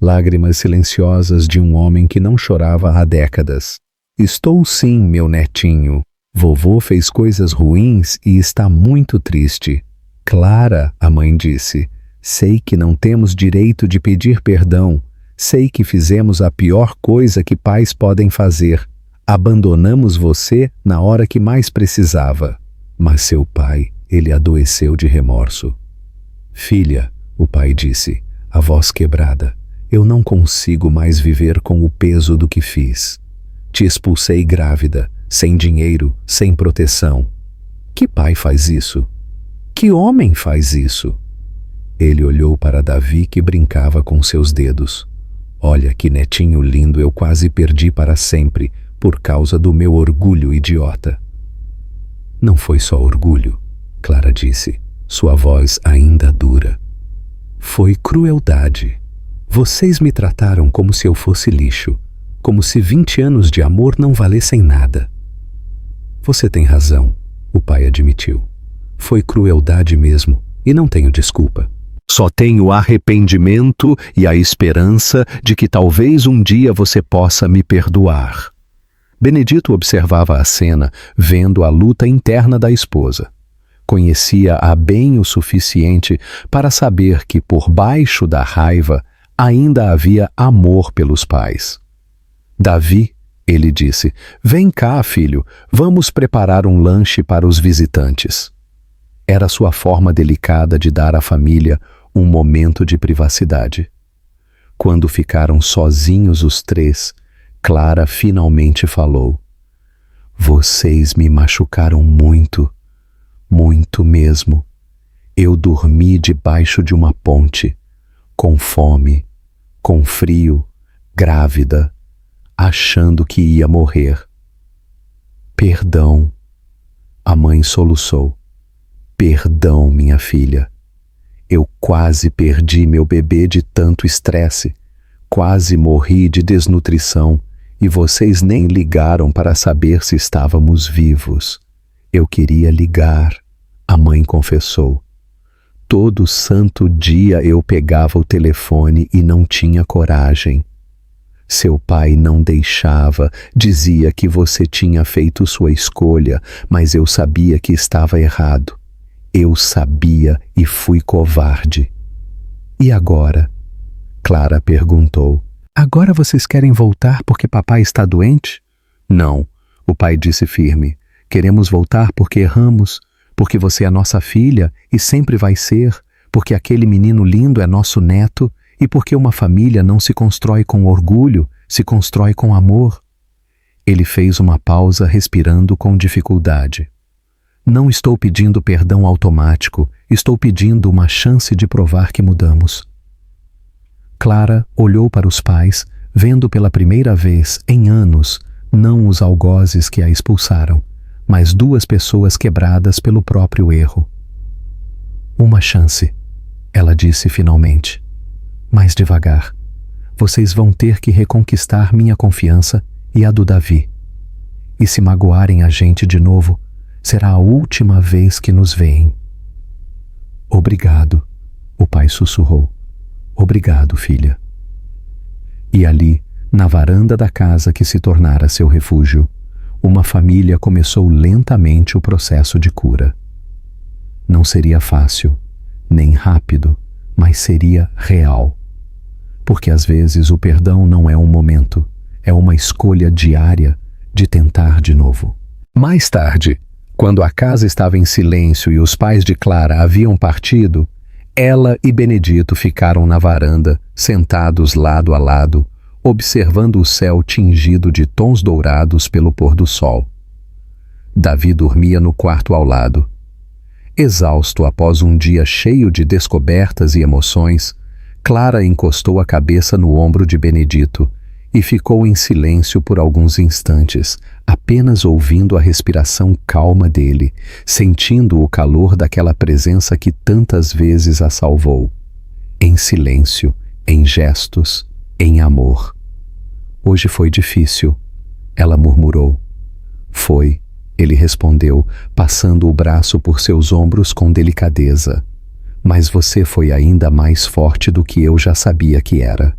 Lágrimas silenciosas de um homem que não chorava há décadas. "Estou sim, meu netinho. Vovô fez coisas ruins e está muito triste." "Clara", a mãe disse, "sei que não temos direito de pedir perdão. Sei que fizemos a pior coisa que pais podem fazer. Abandonamos você na hora que mais precisava." Mas seu pai, ele adoeceu de remorso. "Filha", o pai disse, a voz quebrada, "eu não consigo mais viver com o peso do que fiz. Te expulsei grávida, sem dinheiro, sem proteção. Que pai faz isso? Que homem faz isso?" Ele olhou para Davi que brincava com seus dedos. "Olha que netinho lindo eu quase perdi para sempre por causa do meu orgulho idiota." "Não foi só orgulho", Clara disse, sua voz ainda dura. "Foi crueldade. Vocês me trataram como se eu fosse lixo, como se 20 anos de amor não valessem nada." "Você tem razão", o pai admitiu. "Foi crueldade mesmo, e não tenho desculpa. Só tenho arrependimento e a esperança de que talvez um dia você possa me perdoar." Benedito observava a cena, vendo a luta interna da esposa. Conhecia-a bem o suficiente para saber que por baixo da raiva ainda havia amor pelos pais. "Davi", ele disse, "vem cá, filho, vamos preparar um lanche para os visitantes." Era sua forma delicada de dar à família um momento de privacidade. Quando ficaram sozinhos os 3, Clara finalmente falou: "Vocês me machucaram muito, muito mesmo. Eu dormi debaixo de uma ponte, com fome, com frio, grávida, achando que ia morrer. Perdão." A mãe soluçou. "Perdão, minha filha. Eu quase perdi meu bebê de tanto estresse, quase morri de desnutrição e vocês nem ligaram para saber se estávamos vivos. Eu queria ligar", a mãe confessou. "Todo santo dia eu pegava o telefone e não tinha coragem. Seu pai não deixava, dizia que você tinha feito sua escolha, mas eu sabia que estava errado. Eu sabia e fui covarde. E agora? Clara perguntou. Agora vocês querem voltar porque papai está doente? Não, o pai disse firme. Queremos voltar porque erramos, porque você é nossa filha e sempre vai ser, porque aquele menino lindo é nosso neto e porque uma família não se constrói com orgulho, se constrói com amor. Ele fez uma pausa, respirando com dificuldade. Não estou pedindo perdão automático, estou pedindo uma chance de provar que mudamos. Clara olhou para os pais, vendo pela primeira vez em anos não os algozes que a expulsaram, mas duas pessoas quebradas pelo próprio erro. Uma chance, ela disse finalmente. Mais devagar. Vocês vão ter que reconquistar minha confiança e a do Davi. E se magoarem a gente de novo, será a última vez que nos veem. Obrigado, o pai sussurrou. Obrigado, filha. E ali, na varanda da casa que se tornara seu refúgio, uma família começou lentamente o processo de cura. Não seria fácil, nem rápido, mas seria real. Porque às vezes o perdão não é um momento, é uma escolha diária de tentar de novo. Mais tarde, quando a casa estava em silêncio e os pais de Clara haviam partido, ela e Benedito ficaram na varanda, sentados lado a lado, observando o céu tingido de tons dourados pelo pôr do sol. Davi dormia no quarto ao lado. Exausto após um dia cheio de descobertas e emoções, Clara encostou a cabeça no ombro de Benedito e ficou em silêncio por alguns instantes, apenas ouvindo a respiração calma dele, sentindo o calor daquela presença que tantas vezes a salvou. Em silêncio, em gestos, em amor. Hoje foi difícil, ela murmurou. Foi, ele respondeu, passando o braço por seus ombros com delicadeza. Mas você foi ainda mais forte do que eu já sabia que era.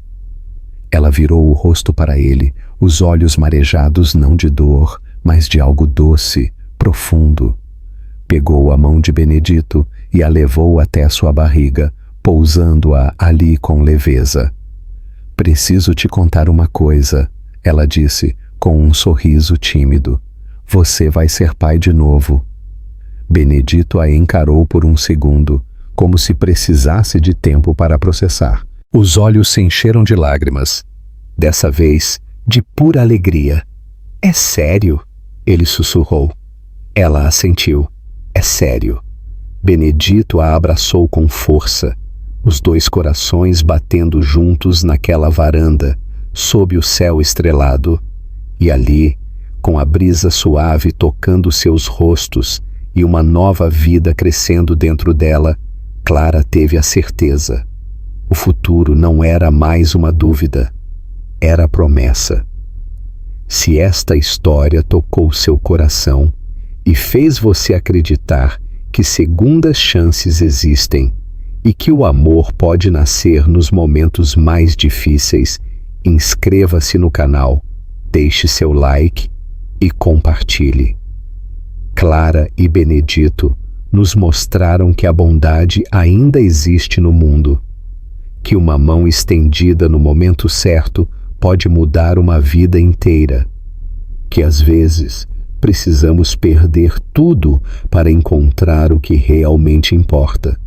Ela virou o rosto para ele, os olhos marejados não de dor, mas de algo doce, profundo. Pegou a mão de Benedito e a levou até sua barriga, pousando-a ali com leveza. Preciso te contar uma coisa, ela disse, com um sorriso tímido. Você vai ser pai de novo. Benedito a encarou por um segundo, como se precisasse de tempo para processar. Os olhos se encheram de lágrimas. Dessa vez, de pura alegria. É sério? Ele sussurrou. Ela assentiu. É sério. Benedito a abraçou com força, os dois corações batendo juntos naquela varanda, sob o céu estrelado. E ali, com a brisa suave tocando seus rostos e uma nova vida crescendo dentro dela, Clara teve a certeza. O futuro não era mais uma dúvida, era a promessa. Se esta história tocou seu coração e fez você acreditar que segundas chances existem e que o amor pode nascer nos momentos mais difíceis, inscreva-se no canal, deixe seu like e compartilhe. Clara e Benedito nos mostraram que a bondade ainda existe no mundo, que uma mão estendida no momento certo pode mudar uma vida inteira, que às vezes precisamos perder tudo para encontrar o que realmente importa,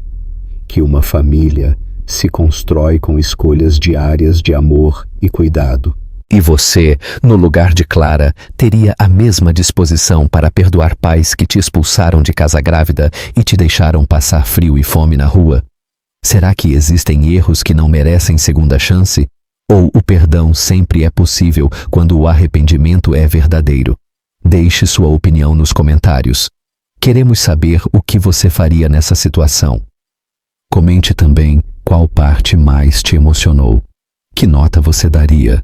que uma família se constrói com escolhas diárias de amor e cuidado.
E você, no lugar de Clara, teria a mesma disposição para perdoar pais que te expulsaram de casa grávida e te deixaram passar frio e fome na rua? Será que existem erros que não merecem segunda chance? Ou o perdão sempre é possível quando o arrependimento é verdadeiro? Deixe sua opinião nos comentários. Queremos saber o que você faria nessa situação. Comente também qual parte mais te emocionou. Que nota você daria?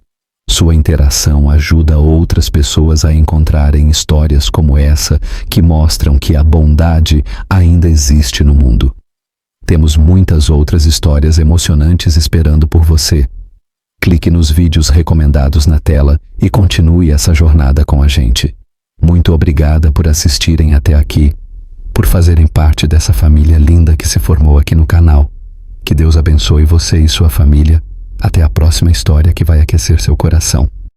Sua interação ajuda outras pessoas a encontrarem histórias como essa que mostram que a bondade ainda existe no mundo. Temos muitas outras histórias emocionantes esperando por você. Clique nos vídeos recomendados na tela e continue essa jornada com a gente. Muito obrigada por assistirem até aqui, por fazerem parte dessa família linda que se formou aqui no canal. Que Deus abençoe você e sua família. Até a próxima história que vai aquecer seu coração.